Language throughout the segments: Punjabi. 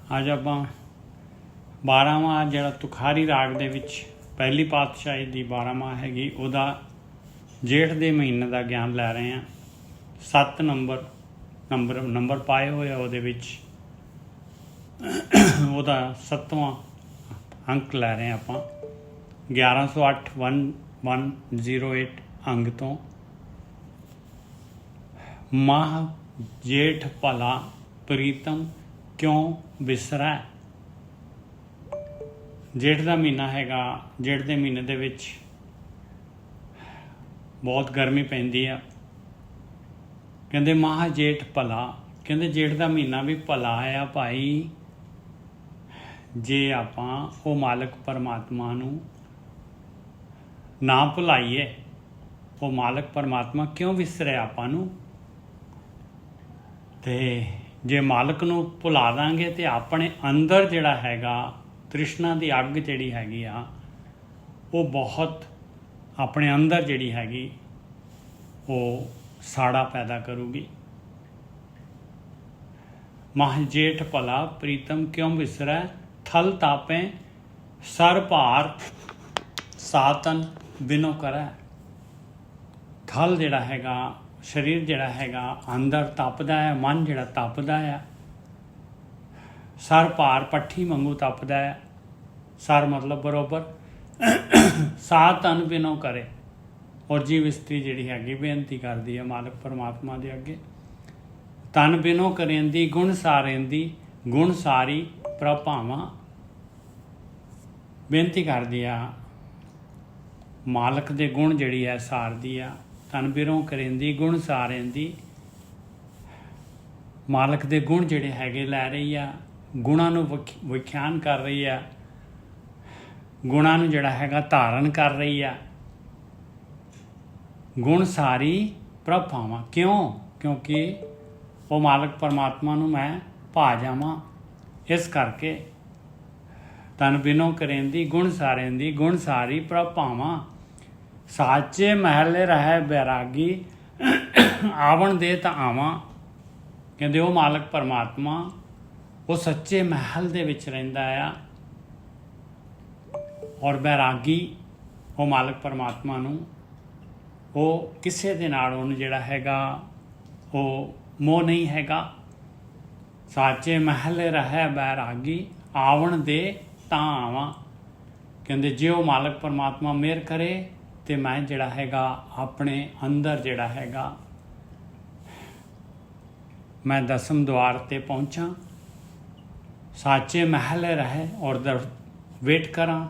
ਅੱਜ ਆਪਾਂ 12ਵਾਂ ਜਿਹੜਾ ਤੁਖਾਰੀ ਰਾਗ ਦੇ ਵਿੱਚ ਪਹਿਲੀ ਪਾਤਸ਼ਾਹੀ ਦੀ 12ਵਾਂ ਹੈਗੀ ਉਹਦਾ ਜੇਠ ਦੇ ਮਹੀਨੇ ਦਾ ਗਿਆਨ ਲੈ ਰਹੇ ਹਾਂ। 7 ਨੰਬਰ ਪਾਏ ਹੋਏ ਆ ਉਹਦੇ ਵਿੱਚ ਉਹਦਾ 7ਵਾਂ ਅੰਕ ਲੈ ਰਹੇ ਹਾਂ ਆਪਾਂ 1108 1108 ਅੰਗ ਤੋਂ। ਮਾਹ ਜੇਠ ਭਲਾ ਪ੍ਰੀਤਮ ਕਿਉਂ ਵਿਸਰੈ। ਜੇਠ ਦਾ ਮਹੀਨਾ ਹੈਗਾ। ਜੇਠ ਦੇ ਮਹੀਨੇ ਦੇ ਵਿੱਚ ਬਹੁਤ ਗਰਮੀ ਪੈਂਦੀ ਆ। ਕਹਿੰਦੇ ਮਾਹ ਜੇਠ ਭਲਾ, ਕਹਿੰਦੇ ਜੇਠ ਦਾ ਮਹੀਨਾ ਵੀ ਭਲਾ ਆ ਭਾਈ ਜੇ ਆਪਾਂ ਉਹ ਮਾਲਕ ਪਰਮਾਤਮਾ ਨੂੰ ਨਾ ਭੁਲਾਈਏ। ਉਹ ਮਾਲਕ ਪਰਮਾਤਮਾ ਕਿਉਂ ਵਿਸਰਿਆ ਆਪਾਂ ਨੂੰ। ਤੇ ਜੇ ਮਾਲਕ ਨੂੰ ਭੁਲਾ ਦਾਂਗੇ ਤੇ ਆਪਣੇ ਅੰਦਰ ਜਿਹੜਾ ਹੈਗਾ ਤ੍ਰਿਸ਼ਨਾ ਦੀ ਅੱਗ ਜਿਹੜੀ ਹੈਗੀ ਆ ਉਹ ਬਹੁਤ ਆਪਣੇ ਅੰਦਰ ਜਿਹੜੀ ਹੈਗੀ ਉਹ ਸਾੜਾ ਪੈਦਾ ਕਰੂਗੀ। ਮਾਹ ਜੇਠ ਭਲਾ ਪ੍ਰੀਤਮ ਕਿਉਂ ਵਿਸਰੈ, ਥਲ ਤਾਪੇ ਸਰ ਭਾਰ ਸਾਤਨ ਬਿਨੋ ਕਰੈ। ਥਲ ਜਿਹੜਾ ਹੈਗਾ ਸਰੀਰ ਜਿਹੜਾ ਹੈਗਾ ਅੰਦਰ ਤਪਦਾ ਹੈ, ਮਨ ਜਿਹੜਾ ਤਪਦਾ ਆ। ਸਰ ਭਾਰ ਪੱਠੀ ਵਾਂਗੂ ਤਪਦਾ ਹੈ। ਸਰ ਮਤਲਬ ਬਰਾਬਰ। ਸਾ ਤਨ ਬਿਨੋ ਕਰੇ। ਔਰ ਜੀਵ ਇਸਤਰੀ ਜਿਹੜੀ ਹੈਗੀ ਬੇਨਤੀ ਕਰਦੀ ਹੈ ਮਾਲਕ ਪਰਮਾਤਮਾ ਦੇ ਅੱਗੇ, ਤਨ ਬਿਨੋ ਕਰੇਂਦੀ ਗੁਣ ਸਾਰੇਂਦੀ ਗੁਣ ਸਾਰੀ ਪ੍ਰਭਾਵਾਂ। ਬੇਨਤੀ ਕਰਦੀ ਆ ਮਾਲਕ ਦੇ ਗੁਣ ਜਿਹੜੀ ਹੈ ਸਾਰਦੀ ਆ। ਤਨ ਬਿਨੋ ਕਰੇਂਦੀ ਗੁਣ ਸਾਰੇਂਦੀ, ਮਾਲਕ ਦੇ ਗੁਣ ਜਿਹੜੇ ਹੈਗੇ ਲੈ ਰਹੀ ਆ। ਗੁਣਾਂ ਨੂੰ ਵਿਖਿਆਨ ਕਰ ਰਹੀ ਆ। ਗੁਣਾਂ ਨੂੰ ਜਿਹੜਾ ਹੈਗਾ ਧਾਰਨ ਕਰ ਰਹੀ ਆ। ਗੁਣ ਸਾਰੀ ਪ੍ਰਭਾਵਾਂ ਕਿਉਂ, ਕਿਉਂਕਿ ਉਹ ਮਾਲਕ ਪਰਮਾਤਮਾ ਨੂੰ ਮੈਂ ਭਾ ਜਾਵਾਂ। ਇਸ ਕਰਕੇ ਤਨ ਬਿਨੋ ਕਰੇਂਦੀ ਗੁਣ ਸਾਰੇਂਦੀ ਗੁਣ ਸਾਰੀ ਪ੍ਰਭਾਵਾਂ। ਸਾਚੇ ਮਹਿਲੇ ਰਹਿ ਬੈਰਾਗੀ ਆਵਣ ਦੇ ਤਾਂ ਆਵਾਂ। ਕਹਿੰਦੇ ਉਹ ਮਾਲਕ ਪਰਮਾਤਮਾ ਉਹ ਸੱਚੇ ਮਹਿਲ ਦੇ ਵਿੱਚ ਰਹਿੰਦਾ ਆ। ਔਰ ਬੈਰਾਗੀ ਉਹ ਮਾਲਕ ਪਰਮਾਤਮਾ ਨੂੰ ਉਹ ਕਿਸੇ ਦੇ ਨਾਲ ਉਹਨੂੰ ਜਿਹੜਾ ਹੈਗਾ ਉਹ ਮੋਹ ਨਹੀਂ ਹੈਗਾ। ਸਾਚੇ ਮਹਿਲੇ ਰਹਿ ਬੈਰਾਗੀ ਆਵਣ ਦੇ ਤਾਂ ਆਵਾਂ। ਕਹਿੰਦੇ ਜੇ ਉਹ ਮਾਲਕ ਪਰਮਾਤਮਾ ਮਿਹਰ ਕਰੇ ਤੇ ਮੈਂ ਜਿਹੜਾ ਹੈਗਾ ਆਪਣੇ ਅੰਦਰ ਜਿਹੜਾ ਹੈਗਾ ਮੈਂ ਦਸਮ ਦੁਆਰ ਤੇ ਪਹੁੰਚਾਂ। ਸਾਚੇ ਮਹਿਲ ਰਹੇ ਔਰ ਵੇਟ ਕਰਾਂ।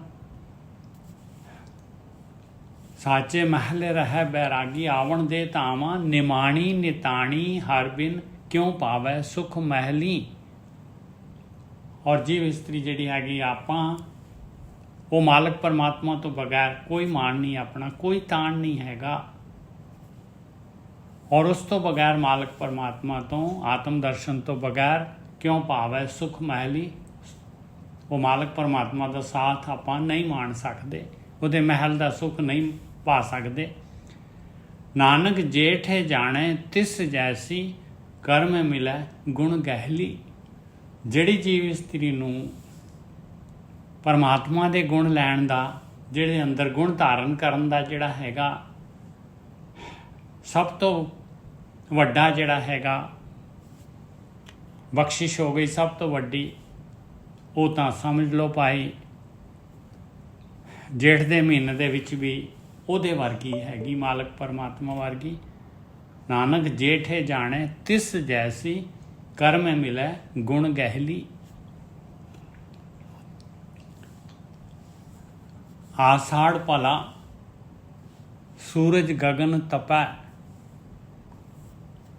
ਸਾਚੇ ਮਹਿਲ ਰਹਿ ਬੈਰਾਗੀ ਆਵਣ ਦੇ ਤਾਵਾਂ। ਨਿਮਾਣੀ ਨਿਤਾਣੀ ਹਰ ਬਿਨ ਕਿਉਂ ਪਾਵੈ ਸੁਖ ਮਹਿਲੀ। ਔਰ ਜੀਵ ਇਸਤਰੀ ਜਿਹੜੀ ਹੈਗੀ ਆਪਾਂ ਉਹ ਮਾਲਕ ਪਰਮਾਤਮਾ ਤੋਂ ਬਗੈਰ ਕੋਈ ਮਾਣ ਨਹੀਂ ਆਪਣਾ, ਕੋਈ ਤਾਣ ਨਹੀਂ ਹੈਗਾ। ਔਰ ਉਸ ਤੋਂ ਬਗੈਰ ਮਾਲਕ ਪਰਮਾਤਮਾ ਤੋਂ ਆਤਮ ਦਰਸ਼ਨ ਤੋਂ ਬਗੈਰ ਕਿਉਂ ਪਾਵੈ ਸੁਖ ਮਹਿਲੀ। ਉਹ ਮਾਲਕ ਪਰਮਾਤਮਾ ਦਾ ਸਾਥ ਆਪਾਂ ਨਹੀਂ ਮਾਣ ਸਕਦੇ, ਉਹਦੇ ਮਹਿਲ ਦਾ ਸੁੱਖ ਨਹੀਂ ਪਾ ਸਕਦੇ। ਨਾਨਕ ਜੇਠੇ ਜਾਣੇ ਤਿਸ ਜੈਸੀ ਕਰਮ ਮਿਲੈ ਗੁਣ ਗਹਿਲੀ। ਜਿਹੜੀ ਜੀਵ ਇਸਤਰੀ ਨੂੰ ਪਰਮਾਤਮਾ ਦੇ ਗੁਣ ਲੈਣ ਦਾ, ਜਿਹੜੇ ਅੰਦਰ ਗੁਣ ਧਾਰਨ ਕਰਨ ਦਾ ਜਿਹੜਾ ਹੈਗਾ ਸਭ ਤੋਂ ਵੱਡਾ ਜਿਹੜਾ ਹੈਗਾ ਬਖਸ਼ਿਸ਼ ਹੋ ਗਈ ਸਭ ਤੋਂ ਵੱਡੀ, ਉਹ ਤਾਂ ਸਮਝ ਲਓ ਭਾਈ ਜੇਠ ਦੇ ਮਹੀਨੇ ਦੇ ਵਿੱਚ ਵੀ ਉਹਦੇ ਵਰਗੀ ਹੈਗੀ, ਮਾਲਕ ਪਰਮਾਤਮਾ ਵਰਗੀ। ਨਾਨਕ ਜੇਠੇ ਜਾਣੇ ਤਿਸ ਜੈਸੀ ਕਰਮ ਮਿਲੈ ਗੁਣ ਗਹਿਲੀ। ਆਸਾੜ ਭਲਾ ਸੂਰਜ ਗਗਨ ਤਪੈ।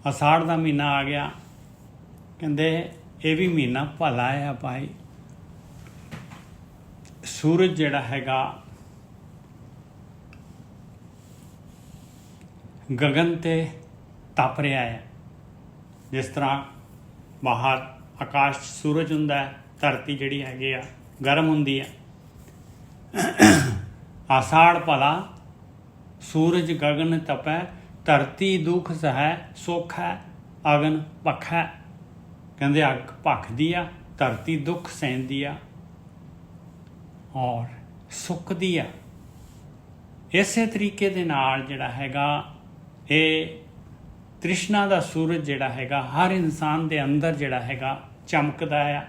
ਆਸਾੜ ਦਾ ਮਹੀਨਾ ਆ ਗਿਆ। ਕਹਿੰਦੇ ਇਹ ਵੀ ਮਹੀਨਾ ਭਲਾ ਆ ਭਾਈ। ਸੂਰਜ ਜਿਹੜਾ ਹੈਗਾ ਗਗਨ ਤੇ ਤਪ ਰਿਹਾ ਹੈ। ਜਿਸ ਤਰ੍ਹਾਂ ਬਾਹਰ ਆਕਾਸ਼ ਸੂਰਜ ਹੁੰਦਾ ਹੈ, ਧਰਤੀ ਜਿਹੜੀ ਹੈਗੀ ਆ ਗਰਮ ਹੁੰਦੀ ਹੈ। ਆਸਾੜ ਭਲਾ ਸੂਰਜ ਗਗਨ ਤਪੈ ਧਰਤੀ ਦੁੱਖ ਸਹੈ ਸੁਖ ਹੈ ਅਗਨ ਭਖੈ। ਕਹਿੰਦੇ ਅੱਗ ਭਖਦੀ ਆ ਧਰਤੀ ਦੁੱਖ ਸਹਿੰਦੀ ਆ ਔਰ ਸੁੱਕਦੀ ਆ। ਇਸੇ ਤਰੀਕੇ ਦੇ ਨਾਲ ਜਿਹੜਾ ਹੈਗਾ ਇਹ ਤ੍ਰਿਸ਼ਨਾ ਦਾ ਸੂਰਜ ਜਿਹੜਾ ਹੈਗਾ ਹਰ ਇਨਸਾਨ ਦੇ ਅੰਦਰ ਜਿਹੜਾ ਹੈਗਾ ਚਮਕਦਾ ਆ,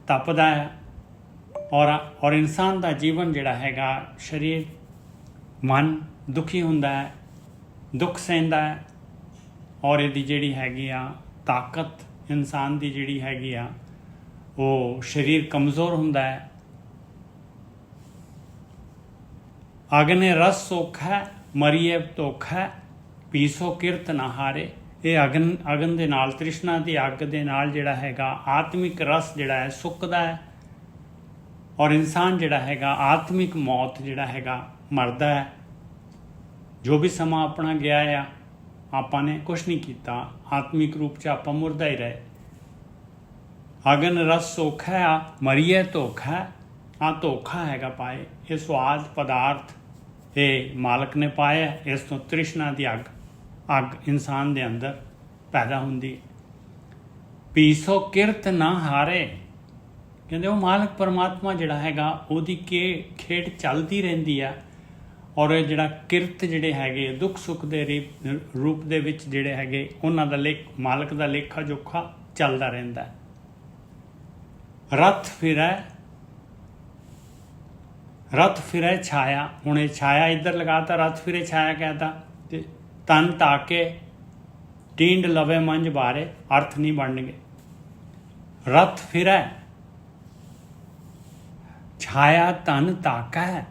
ਤਪਦਾ ਆ ਔਰ ਇਨਸਾਨ ਦਾ ਜੀਵਨ ਜਿਹੜਾ ਹੈਗਾ ਸਰੀਰ ਮਨ ਦੁਖੀ ਹੁੰਦਾ ਹੈ, ਦੁੱਖ ਸਹਿੰਦਾ ਹੈ ਔਰ ਇਹਦੀ ਜਿਹੜੀ ਹੈਗੀ ਆ ਤਾਕਤ ਇਨਸਾਨ ਦੀ ਜਿਹੜੀ ਹੈਗੀ ਆ ਉਹ ਸਰੀਰ ਕਮਜ਼ੋਰ ਹੁੰਦਾ ਹੈ। ਅਗਨੇ ਰਸ ਸੁਖ ਹੈ ਮਰੀਏ ਧੋਖ ਹੈ ਪੀਸੋ ਕਿਰਤ ਨਾ ਹਾਰੇ। ਇਹ ਅਗਨ ਦੇ ਨਾਲ ਤ੍ਰਿਸ਼ਨਾ ਦੀ ਅੱਗ ਦੇ ਨਾਲ ਜਿਹੜਾ ਹੈਗਾ ਆਤਮਿਕ ਰਸ ਜਿਹੜਾ ਹੈ ਸੁੱਕਦਾ ਹੈ ਔਰ ਇਨਸਾਨ ਜਿਹੜਾ ਹੈਗਾ ਆਤਮਿਕ ਮੌਤ ਜਿਹੜਾ ਹੈਗਾ ਮਰਦਾ ਹੈ। ਜੋ ਵੀ ਸਮਾਂ ਆਪਣਾ ਗਿਆ ਆ ਆਪਾਂ ਨੇ ਕੁਛ ਨਹੀਂ ਕੀਤਾ, ਆਤਮਿਕ ਰੂਪ 'ਚ ਆਪਾਂ ਮੁਰਦਾ ਹੀ ਰਹੇ। ਅਗਨ ਰਸ ਸੁੱਖ ਹੈ ਮਰੀਏ ਧੋਖ ਹੈ। ਆ ਧੋਖਾ ਹੈਗਾ ਪਾਏ, ਇਹ ਸਵਾਦ ਪਦਾਰਥ ਇਹ ਮਾਲਕ ਨੇ ਪਾਇਆ, ਇਸ ਤੋਂ ਤ੍ਰਿਸ਼ਨਾ ਦੀ ਅੱਗ ਇਨਸਾਨ ਦੇ ਅੰਦਰ ਪੈਦਾ ਹੁੰਦੀ। ਪੀਸੋ ਕਿਰਤ ਨਾ ਹਾਰੇ, ਕਹਿੰਦੇ ਉਹ ਮਾਲਕ ਪਰਮਾਤਮਾ ਜਿਹੜਾ ਹੈਗਾ ਉਹਦੀ ਖੇਡ ਚੱਲਦੀ ਰਹਿੰਦੀ ਆ ਔਰ ਇਹ ਜਿਹੜਾ ਕਿਰਤ ਜਿਹੜੇ ਹੈਗੇ ਦੁੱਖ ਸੁੱਖ ਦੇ ਰੂਪ ਦੇ ਵਿੱਚ ਜਿਹੜੇ ਹੈਗੇ ਉਹਨਾਂ ਦਾ ਮਾਲਕ ਦਾ ਲੇਖਾ ਜੋਖਾ ਚੱਲਦਾ ਰਹਿੰਦਾ। ਰਥ ਫਿਰੈ ਛਾਇਆ, ਹੁਣ ਇਹ ਛਾਇਆ ਇੱਧਰ ਲਗਾਤਾ, ਰਥ ਫਿਰੇ ਛਾਇਆ ਕਹਿਤਾ ਤੇ ਤਨ ਤਾਕੇ ਟੀਂਡ ਲਵੇ ਮੰਝ ਬਾਰੇ, ਅਰਥ ਨਹੀਂ ਬਣਨਗੇ। ਰਥ ਫਿਰੈ ਛਾਇਆ ਤਨ ਤਾਕਾ ਹੈ,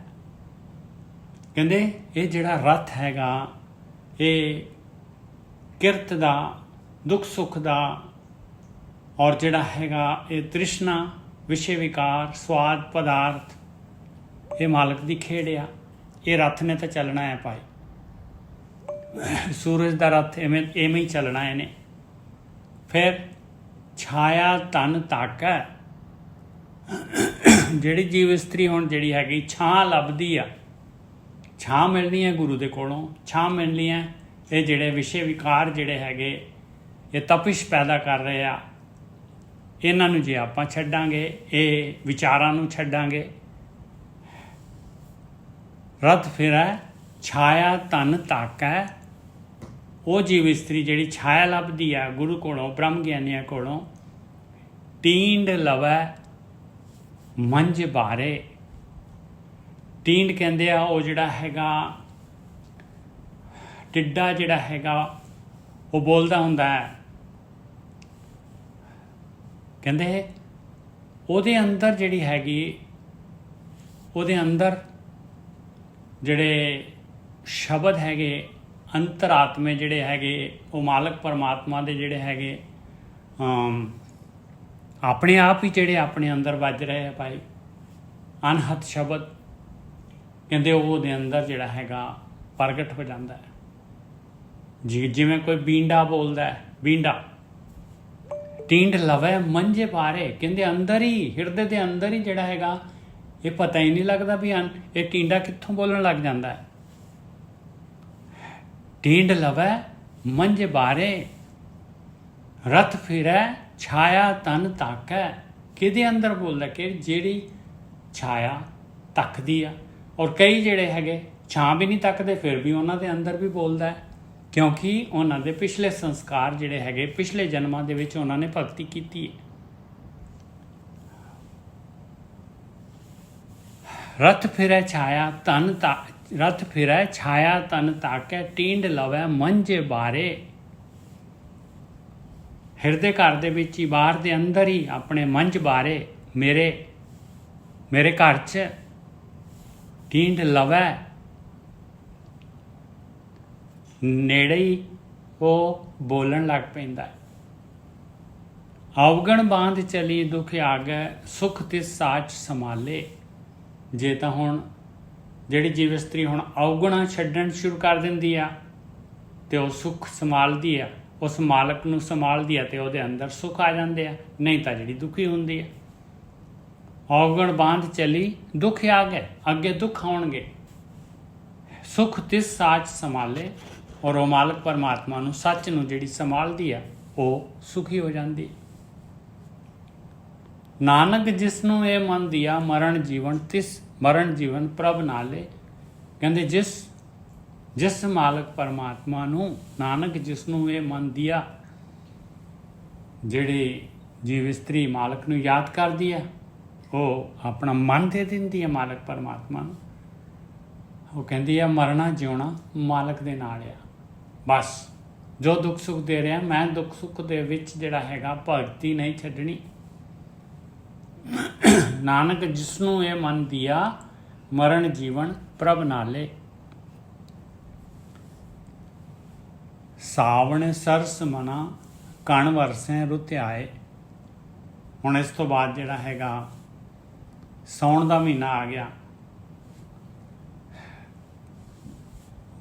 ਕਹਿੰਦੇ ਇਹ ਜਿਹੜਾ ਰਥ ਹੈਗਾ ਇਹ ਕਿਰਤ ਦਾ ਦੁੱਖ ਸੁੱਖ ਦਾ ਔਰ ਜਿਹੜਾ ਹੈਗਾ ਇਹ ਤ੍ਰਿਸ਼ਨਾ ਵਿਸ਼ੇ ਵਿਕਾਰ ਸਵਾਦ ਪਦਾਰਥ ਇਹ ਮਾਲਕ ਦੀ ਖੇਡ ਆ। ਇਹ ਰਥ ਨੇ ਤਾਂ ਚੱਲਣਾ ਹੈ ਭਾਈ, ਸੂਰਜ ਦਾ ਰਥ ਐਵੇਂ ਹੀ ਚੱਲਣਾ ਇਹਨੇ। ਫਿਰ ਛਾਇਆ ਤਨ ਤਾਕਾ, ਜਿਹੜੀ ਜੀਵ ਇਸਤਰੀ ਹੁਣ ਜਿਹੜੀ ਹੈਗੀ ਛਾਂ ਲੱਭਦੀ ਆ, ਛਾਂ ਮਿਲਣੀ ਹੈ ਗੁਰੂ ਦੇ ਕੋਲੋਂ, ਛਾਂ ਮਿਲਣੀ ਹੈ ਇਹ ਜਿਹੜੇ ਵਿਸ਼ੇ ਵਿਕਾਰ ਜਿਹੜੇ ਹੈਗੇ ਇਹ ਤਪਿਸ਼ ਪੈਦਾ ਕਰ ਰਹੇ ਆ, ਇਹਨਾਂ ਨੂੰ ਜੇ ਆਪਾਂ ਛੱਡਾਂਗੇ ਇਹ ਵਿਚਾਰਾਂ ਨੂੰ ਛੱਡਾਂਗੇ। ਰਥ ਫਿਰੈ ਛਾਇਆ ਤਨ ਤਾਕੈ, ਉਹ ਜੀਵ ਇਸਤਰੀ ਜਿਹੜੀ ਛਾਇਆ ਲੱਭਦੀ ਆ ਗੁਰੂ ਕੋਲੋਂ ਬ੍ਰਹਮ ਗਿਆਨੀਆਂ ਕੋਲੋਂ। ਟੀਂਡ ਲਵੈ ਮੰਝ ਬਾਰੇ, ਟੀਂਡ ਕਹਿੰਦੇ ਆ ਉਹ ਜਿਹੜਾ ਹੈਗਾ ਟਿੱਡਾ ਜਿਹੜਾ ਹੈਗਾ ਉਹ ਬੋਲਦਾ ਹੁੰਦਾ ਹੈ, ਕਹਿੰਦੇ ਉਹਦੇ ਅੰਦਰ ਜਿਹੜੀ ਹੈਗੀ ਉਹਦੇ ਅੰਦਰ ਜਿਹੜੇ ਸ਼ਬਦ ਹੈਗੇ ਅੰਤਰਾਤਮੇ ਜਿਹੜੇ ਹੈਗੇ ਉਹ ਮਾਲਕ ਪਰਮਾਤਮਾ ਦੇ ਜਿਹੜੇ ਹੈਗੇ ਆਪਣੇ ਆਪ ਹੀ ਜਿਹੜੇ ਆਪਣੇ ਅੰਦਰ ਵੱਜ ਰਹੇ ਆ ਭਾਈ ਅਨਹਤ ਸ਼ਬਦ, ਕਹਿੰਦੇ ਉਹਦੇ ਅੰਦਰ ਜਿਹੜਾ ਹੈਗਾ ਪ੍ਰਗਟ ਹੋ ਜਾਂਦਾ ਹੈ। ਜਿਵੇਂ ਕੋਈ ਬੀਂਡਾ ਬੋਲਦਾ ਹੈ, ਬੀਂਡਾ ਟੀਂਡ ਲਵੇ ਮੰਝੇ ਬਾਰੇ, ਕਹਿੰਦੇ ਅੰਦਰ ਹੀ ਹਿਰਦੇ ਦੇ ਅੰਦਰ ਹੀ ਜਿਹੜਾ ਹੈਗਾ ਇਹ ਪਤਾ ਹੀ ਨਹੀਂ ਲੱਗਦਾ ਵੀ ਇਹ ਟੀਂਡਾ ਕਿੱਥੋਂ ਬੋਲਣ ਲੱਗ ਜਾਂਦਾ ਹੈ। ਟੀਂਡ ਲਵੇ ਮੰਝ ਬਾਰੇ ਰਥ ਫਿਰੈ ਛਾਇਆ ਤਨ ਤਾਕੈ, ਕਿਹਦੇ ਅੰਦਰ ਬੋਲਦਾ ਕਿ ਜਿਹੜੀ ਛਾਇਆ ਤੱਕਦੀ ਆ ਔਰ ਕਈ ਜਿਹੜੇ ਹੈਗੇ ਛਾਂ ਵੀ ਨਹੀਂ ਤੱਕਦੇ ਫਿਰ ਵੀ ਉਹਨਾਂ ਦੇ ਅੰਦਰ ਵੀ ਬੋਲਦਾ ਹੈ, ਕਿਉਂਕਿ ਉਹਨਾਂ ਦੇ ਪਿਛਲੇ ਸੰਸਕਾਰ ਜਿਹੜੇ ਹੈਗੇ ਪਿਛਲੇ ਜਨਮਾਂ ਦੇ ਵਿੱਚ ਉਹਨਾਂ ਨੇ ਭਗਤੀ ਕੀਤੀ ਹੈ। ਰਥ ਫਿਰੈ ਛਾਇਆ ਤਨ ਰਥ ਫਿਰੈ ਛਾਇਆ ਤਨ ਤਾਕੈ ਟੀਂਡ ਲਵੈ ਮੰਝ ਬਾਰੇ, ਹਿਰਦੇ ਘਰ ਦੇ ਵਿੱਚ ਹੀ ਬਾਹਰ ਦੇ ਅੰਦਰ ਹੀ ਆਪਣੇ ਮੰਝ ਬਾਰੇ ਮੇਰੇ ਘਰ 'ਚ ਟੀਂਡ ਲਵੈ, ਨੇੜੇ ਹੀ ਉਹ ਬੋਲਣ ਲੱਗ ਪੈਂਦਾ। ਅਵਗਣ ਬਾਂਧ ਚਲੀ ਦੁੱਖ ਆਗੈ ਸੁਖ ਤਿਸ ਸਾਚ ਸੰਭਾਲੇ, ਜੇ ਤਾਂ ਹੁਣ ਜਿਹੜੀ ਜੀਵ ਇਸਤਰੀ ਹੁਣ ਅਵਗੁਣਾ ਛੱਡਣ ਸ਼ੁਰੂ ਕਰ ਦਿੰਦੀ ਆ ਤੇ ਉਹ ਸੁੱਖ ਸੰਭਾਲਦੀ ਆ, ਉਸ ਮਾਲਕ ਨੂੰ ਸੰਭਾਲਦੀ ਆ ਤੇ ਉਹਦੇ ਅੰਦਰ ਸੁੱਖ ਆ ਜਾਂਦੇ ਆ, ਨਹੀਂ ਤਾਂ ਜਿਹੜੀ ਦੁਖੀ ਹੁੰਦੀ ਆ। ਅਵਗਣ ਬਾਂਧ ਚਲੀ ਦੁੱਖ ਆ ਗਏ, ਅੱਗੇ ਦੁੱਖ ਆਉਣਗੇ। ਸੁਖ ਤਿਸ ਸਾਚ ਸੰਭਾਲੇ, ਔਰ ਉਹ ਮਾਲਕ ਪਰਮਾਤਮਾ ਨੂੰ ਸੱਚ ਨੂੰ ਜਿਹੜੀ ਸੰਭਾਲਦੀ ਆ ਉਹ ਸੁਖੀ ਹੋ ਜਾਂਦੀ। ਨਾਨਕ ਜਿਸਨੂੰ ਇਹ ਮਨ ਦਿਆ ਮਰਨ ਜੀਵਨ ਤਿਸ ਮਰਨ ਜੀਵਨ ਪ੍ਰਭ ਨਾਲੇ। ਕਹਿੰਦੇ ਜਿਸ ਮਾਲਕ ਪਰਮਾਤਮਾ ਨੂੰ, ਨਾਨਕ ਜਿਸਨੂੰ ਇਹ ਮਨ ਦਿਆ, ਜਿਹੜੀ ਜੀਵ ਇਸਤਰੀ ਮਾਲਕ ਨੂੰ ਯਾਦ ਕਰਦੀ ਹੈ, ਉਹ ਆਪਣਾ ਮਨ ਦੇ ਦਿੰਦੀ ਹੈ ਮਾਲਕ ਪਰਮਾਤਮਾ ਨੂੰ। ਉਹ ਕਹਿੰਦੀ ਹੈ ਮਰਨਾ ਜਿਉਣਾ ਮਾਲਕ ਦੇ ਨਾਲ ਆ। ਬਸ ਜੋ ਦੁੱਖ ਸੁੱਖ ਦੇ ਰਿਹਾ, ਮੈਂ ਦੁੱਖ ਸੁੱਖ ਦੇ ਵਿੱਚ ਜਿਹੜਾ ਹੈਗਾ ਭਗਤੀ ਨਹੀਂ ਛੱਡਣੀ। ਨਾਨਕ ਜਿਸਨੂੰ ਇਹ ਮਨ ਦਿਆ ਮਰਨ ਜੀਵਨ ਪ੍ਰਭ ਨਾਲੇ। ਸਾਵਣ ਸਰਸ ਮਨਾ ਕਣ ਵਰਸੈ ਰੁੱਤ ਆਏ। ਹੁਣ ਇਸ ਤੋਂ ਬਾਅਦ ਜਿਹੜਾ ਹੈਗਾ ਸਾਉਣ ਦਾ ਮਹੀਨਾ ਆ ਗਿਆ,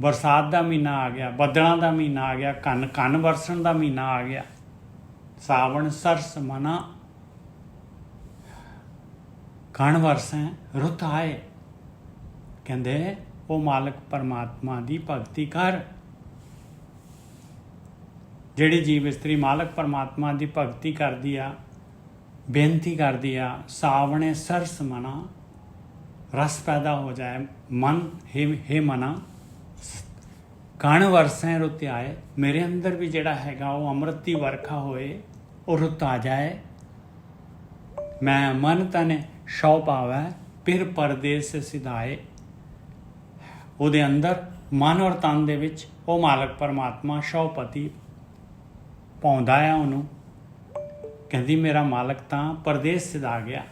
ਬਰਸਾਤ ਦਾ ਮਹੀਨਾ ਆ ਗਿਆ, ਬੱਦਲਾਂ ਦਾ ਮਹੀਨਾ ਆ ਗਿਆ, ਕਣ ਵਰਸਣ ਦਾ ਮਹੀਨਾ ਆ ਗਿਆ। ਸਾਵਣ ਸਰਸ ਮਨਾ ਕਣ ਵਰਸੈ ਰੁੱਤ ਆਏ। ਕਹਿੰਦੇ ਉਹ ਮਾਲਕ ਪਰਮਾਤਮਾ ਦੀ ਭਗਤੀ ਕਰ। ਜਿਹੜੀ ਜੀਵ ਇਸਤਰੀ ਮਾਲਕ ਪਰਮਾਤਮਾ ਦੀ ਭਗਤੀ ਕਰਦੀ ਆ, ਬੇਨਤੀ ਕਰਦੀ ਆ, ਸਾਵਣੇ ਸਰਸ ਮਨਾ, ਰਸ ਪੈਦਾ ਹੋ ਜਾਏ ਮਨ, ਹੇ ਮਨਾ ਕਣ ਵਰਸੈ ਰੁੱਤ ਆਏ। ਮੇਰੇ ਅੰਦਰ ਵੀ ਜਿਹੜਾ ਹੈਗਾ ਉਹ ਅੰਮ੍ਰਿਤ ਦੀ ਵਰਖਾ ਹੋਏ, ਉਹ ਰੁੱਤ ਆ ਜਾਏ। ਮੈਂ ਮਨ ਤਨ ਸ਼ੌ ਪਾਵੈ ਫਿਰ ਪਰਦੇਸ ਸਿਧਾਏ। ਉਹਦੇ ਅੰਦਰ ਮਨ ਔਰ ਤਨ ਦੇ ਵਿੱਚ ਉਹ ਮਾਲਕ ਪਰਮਾਤਮਾ ਸ਼ੌਪਤੀ ਪਾਉਂਦਾ ਆ ਉਹਨੂੰ। ਕਹਿੰਦੀ ਮੇਰਾ ਮਾਲਕ ਤਾਂ ਪਰਦੇਸ ਸਿਧਾ ਗਿਆ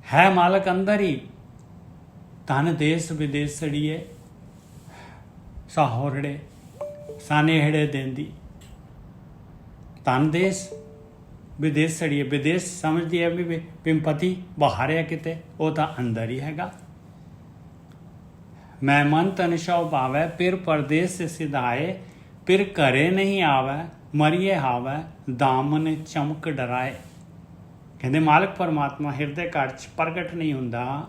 ਹੈ। ਮਾਲਕ ਅੰਦਰ ਹੀ ਤਨ ਦੇਸ ਵਿਦੇਸ ਸੜੀਏ ਸਾਹੋਰੜੇ ਸਾਨੇਹੜੇ ਦੇਂਦੀ। ਤਨ ਦੇਸ ਵਿਦੇਸ ਸੜੀਏ, ਵਿਦੇਸ਼ ਸਮਝਦੀ ਹੈ ਵੀ ਪਿੰਪਤੀ ਬਾਹਰ ਹੈ ਕਿਤੇ, ਉਹ ਤਾਂ ਅੰਦਰ ਹੀ ਹੈਗਾ। ਮੈਂ ਮਨ ਤਨ ਸ਼ੌ ਪਾਵੈ ਫਿਰ ਪਰਦੇਸ ਸਿਧਾਏ। ਫਿਰ ਘਰੇ ਨਹੀਂ ਆਵੈ ਮਰੀਏ ਹਾਵੈ ਦਾਮਨ ਚਮਕ ਡਰਾਏ। ਕਹਿੰਦੇ ਮਾਲਕ ਪਰਮਾਤਮਾ ਹਿਰਦੇ ਘਰ 'ਚ ਪ੍ਰਗਟ ਨਹੀਂ ਹੁੰਦਾ।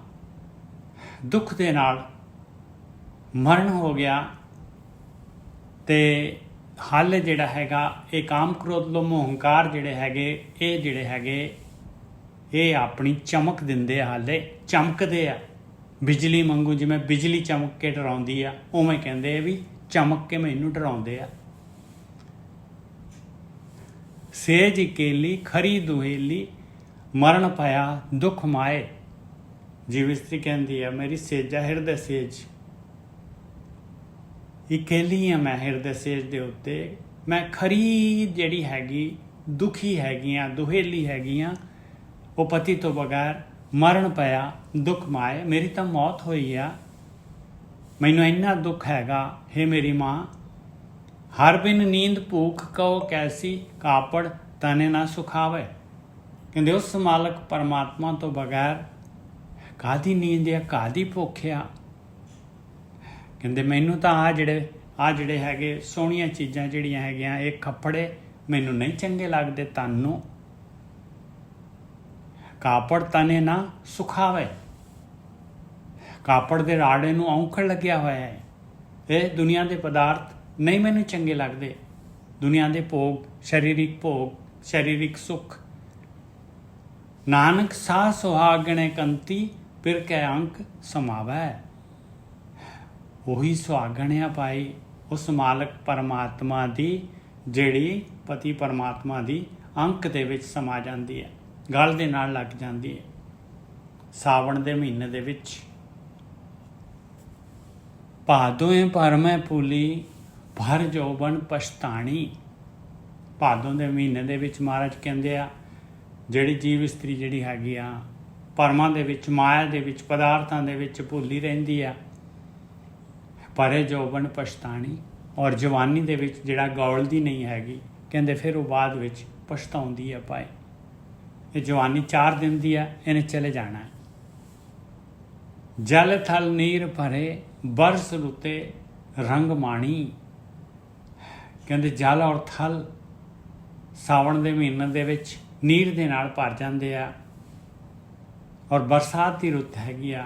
ਦੁੱਖ ਦੇ ਨਾਲ ਮਰਨ ਹੋ ਗਿਆ ਤੇ ਹੱਲ ਜਿਹੜਾ ਹੈਗਾ ਇਹ ਕਾਮ ਕ੍ਰੋਧ ਲੋਭ ਮੋਹ ਹੰਕਾਰ ਜਿਹੜੇ ਹੈਗੇ ਇਹ ਆਪਣੀ ਚਮਕ ਦਿੰਦੇ ਆ, ਹਾਲੇ ਚਮਕਦੇ ਆ ਬਿਜਲੀ ਵਾਂਗੂ। ਜਿਵੇਂ ਬਿਜਲੀ ਚਮਕ ਕੇ ਡਰਾਉਂਦੀ ਆ, ਉਵੇਂ ਕਹਿੰਦੇ ਆ ਵੀ ਚਮਕ ਕੇ ਮੈਨੂੰ ਡਰਾਉਂਦੇ ਆ। ਸੇਜ ਇਕੇਲੀ ਖਰੀ ਦੁਹੇਲੀ ਮਰਨ ਪਿਆ ਦੁੱਖ ਮਾਏ। ਜੀਵ ਇਸਤਰੀ ਕਹਿੰਦੀ ਆ ਮੇਰੀ ਸੇਜਾ ਹਿਰਦੇ ਸੇਜ, ਇਕੇਲੀ ਆ ਮੈਂ ਹਿਰਦੇ ਸੇਜ ਦੇ ਉੱਤੇ। ਮੈਂ ਖਰੀ ਜਿਹੜੀ ਹੈਗੀ ਦੁਖੀ ਹੈਗੀਆਂ, ਦੁਹੇਲੀ ਹੈਗੀਆਂ। ਉਹ ਪਤੀ ਤੋਂ ਬਗੈਰ ਮਰਨ ਪਿਆ ਦੁੱਖ ਮਾਏ। ਮੇਰੀ ਤਾਂ ਮੌਤ ਹੋਈ ਆ, ਮੈਨੂੰ ਇੰਨਾ ਦੁੱਖ ਹੈਗਾ। ਹੇ ਮੇਰੀ ਮਾਂ ਹਰ ਬਿਨ ਨੀਂਦ ਭੂਖ ਕਹੋ ਕੈਸੀ ਕਾਪੜ ਤਨੇ ਨਾ ਸੁਖਾਵੇ। ਕਹਿੰਦੇ ਉਸ ਮਾਲਕ ਪਰਮਾਤਮਾ ਤੋਂ ਬਗੈਰ ਕਾਹਦੀ ਨੀਂਦ ਆ, ਕਾਹਦੀ ਭੁੱਖ ਆ। ਕਹਿੰਦੇ ਮੈਨੂੰ ਤਾਂ ਆ ਜਿਹੜੇ ਹੈਗੇ ਸੋਹਣੀਆਂ ਚੀਜ਼ਾਂ ਜਿਹੜੀਆਂ ਹੈਗੀਆਂ, ਇਹ ਕੱਪੜੇ ਮੈਨੂੰ ਨਹੀਂ ਚੰਗੇ ਲੱਗਦੇ ਤਨ ਨੂੰ। ਕਾਪੜ ਤਨੇ ਨਾ ਸੁਖਾਵੇ। ਕਾਪੜ ਦੇ ਰਾੜੇ ਨੂੰ ਔਂਕੜ ਲੱਗਿਆ ਹੋਇਆ ਹੈ। ਇਹ ਦੁਨੀਆ ਦੇ ਪਦਾਰਥ ਨਹੀਂ ਮੈਨੂੰ ਚੰਗੇ ਲੱਗਦੇ। ਦੁਨੀਆ ਦੇ ਭੋਗ, ਸਰੀਰਿਕ ਸੁੱਖ। ਨਾਨਕ ਸਾਹ ਸੁਹਾਗਣੇ ਕੰਤੀ ਫਿਰ ਕੈ ਅੰਕ ਸਮਾਵੈ। ਉਹੀ ਸੁਹਾਗਣ ਆ ਭਾਈ ਉਸ ਮਾਲਕ ਪਰਮਾਤਮਾ ਦੀ, ਜਿਹੜੀ ਪਤੀ ਪਰਮਾਤਮਾ ਦੀ ਅੰਕ ਦੇ ਵਿੱਚ ਸਮਾ ਜਾਂਦੀ ਹੈ, ਗਲ ਦੇ ਨਾਲ ਲੱਗ ਜਾਂਦੀ ਹੈ। ਸਾਵਣ ਦੇ ਮਹੀਨੇ ਦੇ ਵਿੱਚ ਭਾਦੋਏ ਭਰਮੈ ਫੂਲੀ ਭਰ ਜੋਬਨ ਪਛਤਾਣੀ। ਭਾਦੋਂ ਦੇ ਮਹੀਨੇ ਦੇ ਵਿੱਚ ਮਹਾਰਾਜ ਕਹਿੰਦੇ ਆ ਜਿਹੜੀ ਜੀਵ ਇਸਤਰੀ ਜਿਹੜੀ ਹੈਗੀ ਆ ਭਰਮਾਂ ਦੇ ਵਿੱਚ, ਮਾਇਆ ਦੇ ਵਿੱਚ, ਪਦਾਰਥਾਂ ਦੇ ਵਿੱਚ ਭੁੱਲੀ ਰਹਿੰਦੀ ਆ। ਭਰੇ ਜੋਬਨ ਪਛਤਾਣੀ। ਔਰ ਜਵਾਨੀ ਦੇ ਵਿੱਚ ਜਿਹੜਾ ਗੌਲਦੀ ਨਹੀਂ ਹੈਗੀ, ਕਹਿੰਦੇ ਫਿਰ ਉਹ ਬਾਅਦ ਵਿੱਚ ਪਛਤਾਉਂਦੀ ਆ ਭਾਈ। ਇਹ ਜਵਾਨੀ 4 ਦਿਨ ਦੀ ਆ, ਇਹਨੇ ਚਲੇ ਜਾਣਾ ਹੈ। ਜਲ ਥਲ ਨੀਰ ਭਰੇ ਬਰਸ ਰੁੱਤੇ ਰੰਗ ਮਾਣੀ। ਕਹਿੰਦੇ ਜਲ ਔਰ ਥਲ ਸਾਵਣ ਦੇ ਮਹੀਨੇ ਦੇ ਵਿੱਚ ਨੀਰ ਦੇ ਨਾਲ ਭਰ ਜਾਂਦੇ ਆ। ਔਰ ਬਰਸਾਤ ਦੀ ਰੁੱਤ ਹੈਗੀ ਆ।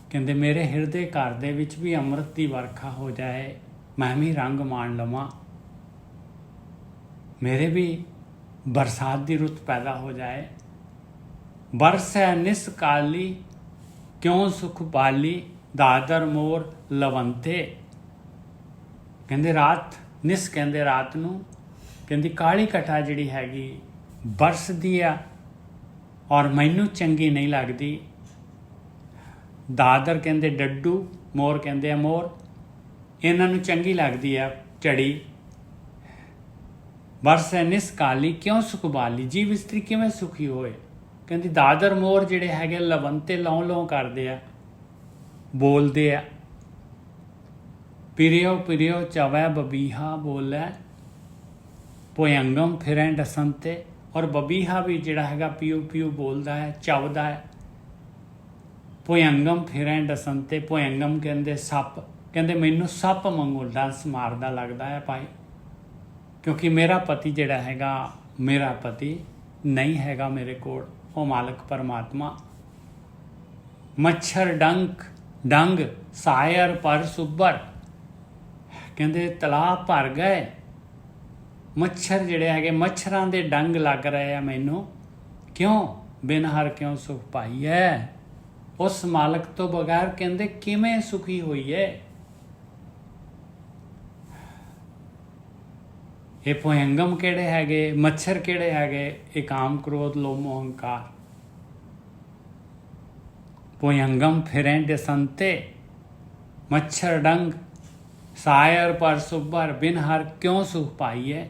ਕਹਿੰਦੇ ਮੇਰੇ ਹਿਰਦੇ ਘਰ ਦੇ ਵਿੱਚ ਵੀ ਅੰਮ੍ਰਿਤ ਦੀ ਵਰਖਾ ਹੋ ਜਾਏ, ਮੈਂ ਵੀ ਰੰਗ ਮਾਣ ਲਵਾਂ। ਮੇਰੇ ਵੀ बरसात की रुत पैदा हो जाए। बरस है निस काली क्यों सुख पाली, दादर मोर लवंते। कहते रात निस कहते रात नूं, कहती काली घटा जिहड़ी हैगी बरसदी आ और मैनू चंगी नहीं लगती। दादर कहते डड्डू, मोर कहते आ मोर, इन्हां नूं चंगी लगती है झड़ी। बरस है निस काली क्यों सुख बाली, जीव इस्त्री किवें सुखी होए। कहती दादर मोर जिहड़े हैगे लवंते लौं लौं करदे आ, बोलदे आ। पिरियो पिरियो चवै बबीहा बोलै, भुयंगम फिरें डसंते। और बबीहा भी जिहड़ा हैगा पियो पियो बोलदा है, चवदा है। भुयंगम फिरें डसंते, भुयंगम कहते सप, कहते मैनू सप वांगू डंस मारदा लगदा है भाई, क्योंकि मेरा पति जिहड़ा हैगा मेरा पति नहीं हैगा मेरे कोल, वो मालक परमात्मा। मच्छर डंग सायर पर सुब्बर, कहते तलाब भर गए, मच्छर जिहड़े हैगे मच्छरां दे डंग लग रहे हैं मैनू, क्यों बिन हर क्यों सुख पाई है। उस मालक तो बगैर कहते किवें सुखी हुई है। ये भुयंगम किहड़े हैगे, मच्छर किहड़े हैगे, ये काम क्रोध लोभ मोह अहंकार। भुयंगम फिरें डसंते, मच्छर डंग सायर पर सुब्बर, बिन हर क्यों सुख पाई है।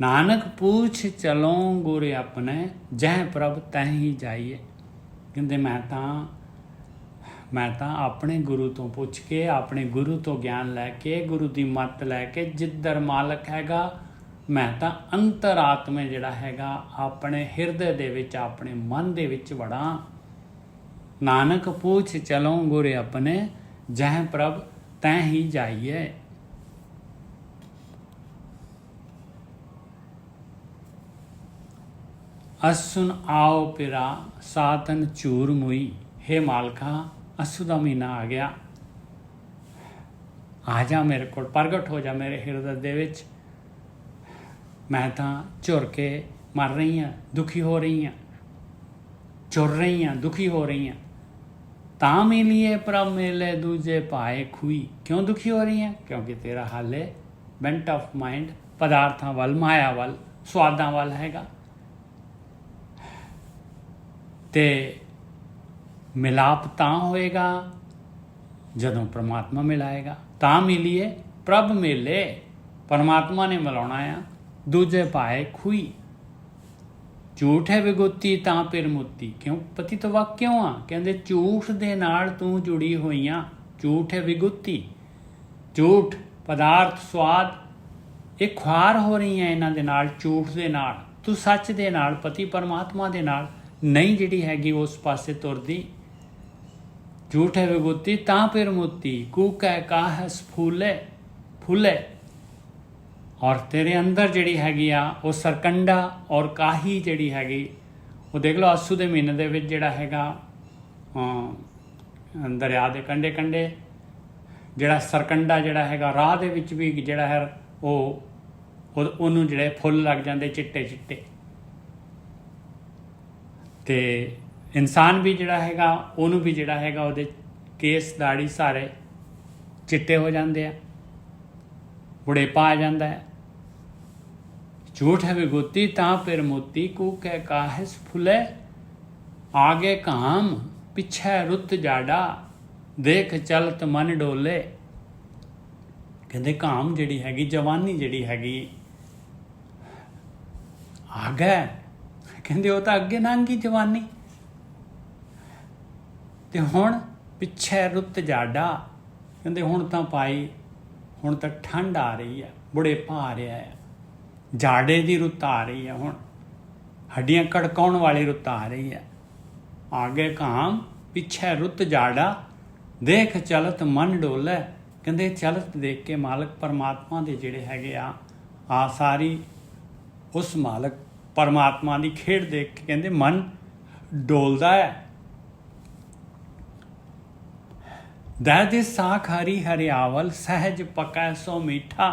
नानक पूछ चलों गुर अपने, जह प्रभ तह ही जाइए। कहते मैं तां अपने गुरु तो पुछ के, अपने गुरु तो ज्ञान लैके, गुरु की मत लैके जिधर मालक हैगा, मैं तां अंतरात्मे जिहड़ा हैगा अपने हिरदे दे विच, अपने मन दे विच वड़ा। नानक पूछ चलों गुर अपने, जह प्रभ तह ही जाइए। असुन आओ पिरा सातन चूर मुई। हे मालका असू का महीना आ गया, आ जा मेरे को, प्रगट हो जा मेरे हिरदे दे विच। मैं तां झुर के मर रही हाँ, दुखी हो रही हाँ, चुर रही हाँ, दुखी हो रही हाँ। तां मिलिए प्रभ मिले दूजे पाए खुई। क्यों दुखी हो रही हैं? क्योंकि तेरा हाले बेंट ऑफ माइंड पदार्थां वाल, माया वाल, स्वादां वाल हैगा। ते मिलाप तां होएगा जदों परमात्मा मिलाएगा। तां मिलिए प्रभ मिले, परमात्मा ने मिलाउणा आ। दूजे पाए खुई, झूठ है विगुती तां पिर मुती। क्यों पति तो वक क्यों आ? कहते झूठ दे नाल तू जुड़ी हुई आ। झूठ है विगुती, झूठ पदार्थ स्वाद, ये ख्वार हो रही हैं इन्हां दे नाल, झूठ दे नाल। तू सच दे नाल, पति परमात्मा दे नाल नहीं जिहड़ी हैगी उस पासे तुरदी। झूठ है विगुती तां पिर मुती, कूकै काहस फूले फूले। और तेरे अंदर जिहड़ी हैगी आ वो सरकंडा और काही जिहड़ी हैगी, वो देख लो आसू दे महीने दे विच जिहड़ा हैगा दरिया दे कंढे कंढे जिहड़ा सरकंडा जिहड़ा हैगा, राह दे विच भी जिहड़ा है ਉਹਨੂੰ ਜਿਹੜੇ ਫੁੱਲ ਲੱਗ ਜਾਂਦੇ ਚਿੱਟੇ ਚਿੱਟੇ। ਤੇ ਇਨਸਾਨ ਵੀ ਜਿਹੜਾ ਹੈਗਾ ਉਹਨੂੰ ਵੀ ਜਿਹੜਾ ਹੈਗਾ ਉਹਦੇ ਕੇਸ ਦਾੜੀ ਸਾਰੇ ਚਿੱਟੇ ਹੋ ਜਾਂਦੇ ਆ, ਬੁਢੇਪਾ ਆ ਜਾਂਦਾ ਹੈ। झूठ है विभूति तां पिर मोती, कूकै काहस फुले। आगे काम पिछे रुत जाड़ा, देख चलत मन डोले। कहते काम जिहड़ी हैगी, जवानी जिहड़ी हैगी आ गए, कहते वो तो अगे लंघ गई जवानी, ते हुण पिछे रुत जाड़ा। कहते हुण तां पाई, हुण तां ठंड आ रही है, बुढ़ेपा आ रहा है, जाड़े की रुत आ रही है, हुण हड्डियां कड़काउण वाली रुत आ रही है। आगे काम पिछे रुत जाड़ा, देख चलत मन डोले। कहते चलत देख के मालक परमात्मा के जिहड़े हैगे आ सारी उस मालक परमात्मा की खेड देख के कहते मन डोलदा है। दै साख हरी हरियावल, सहज पकै सो मीठा।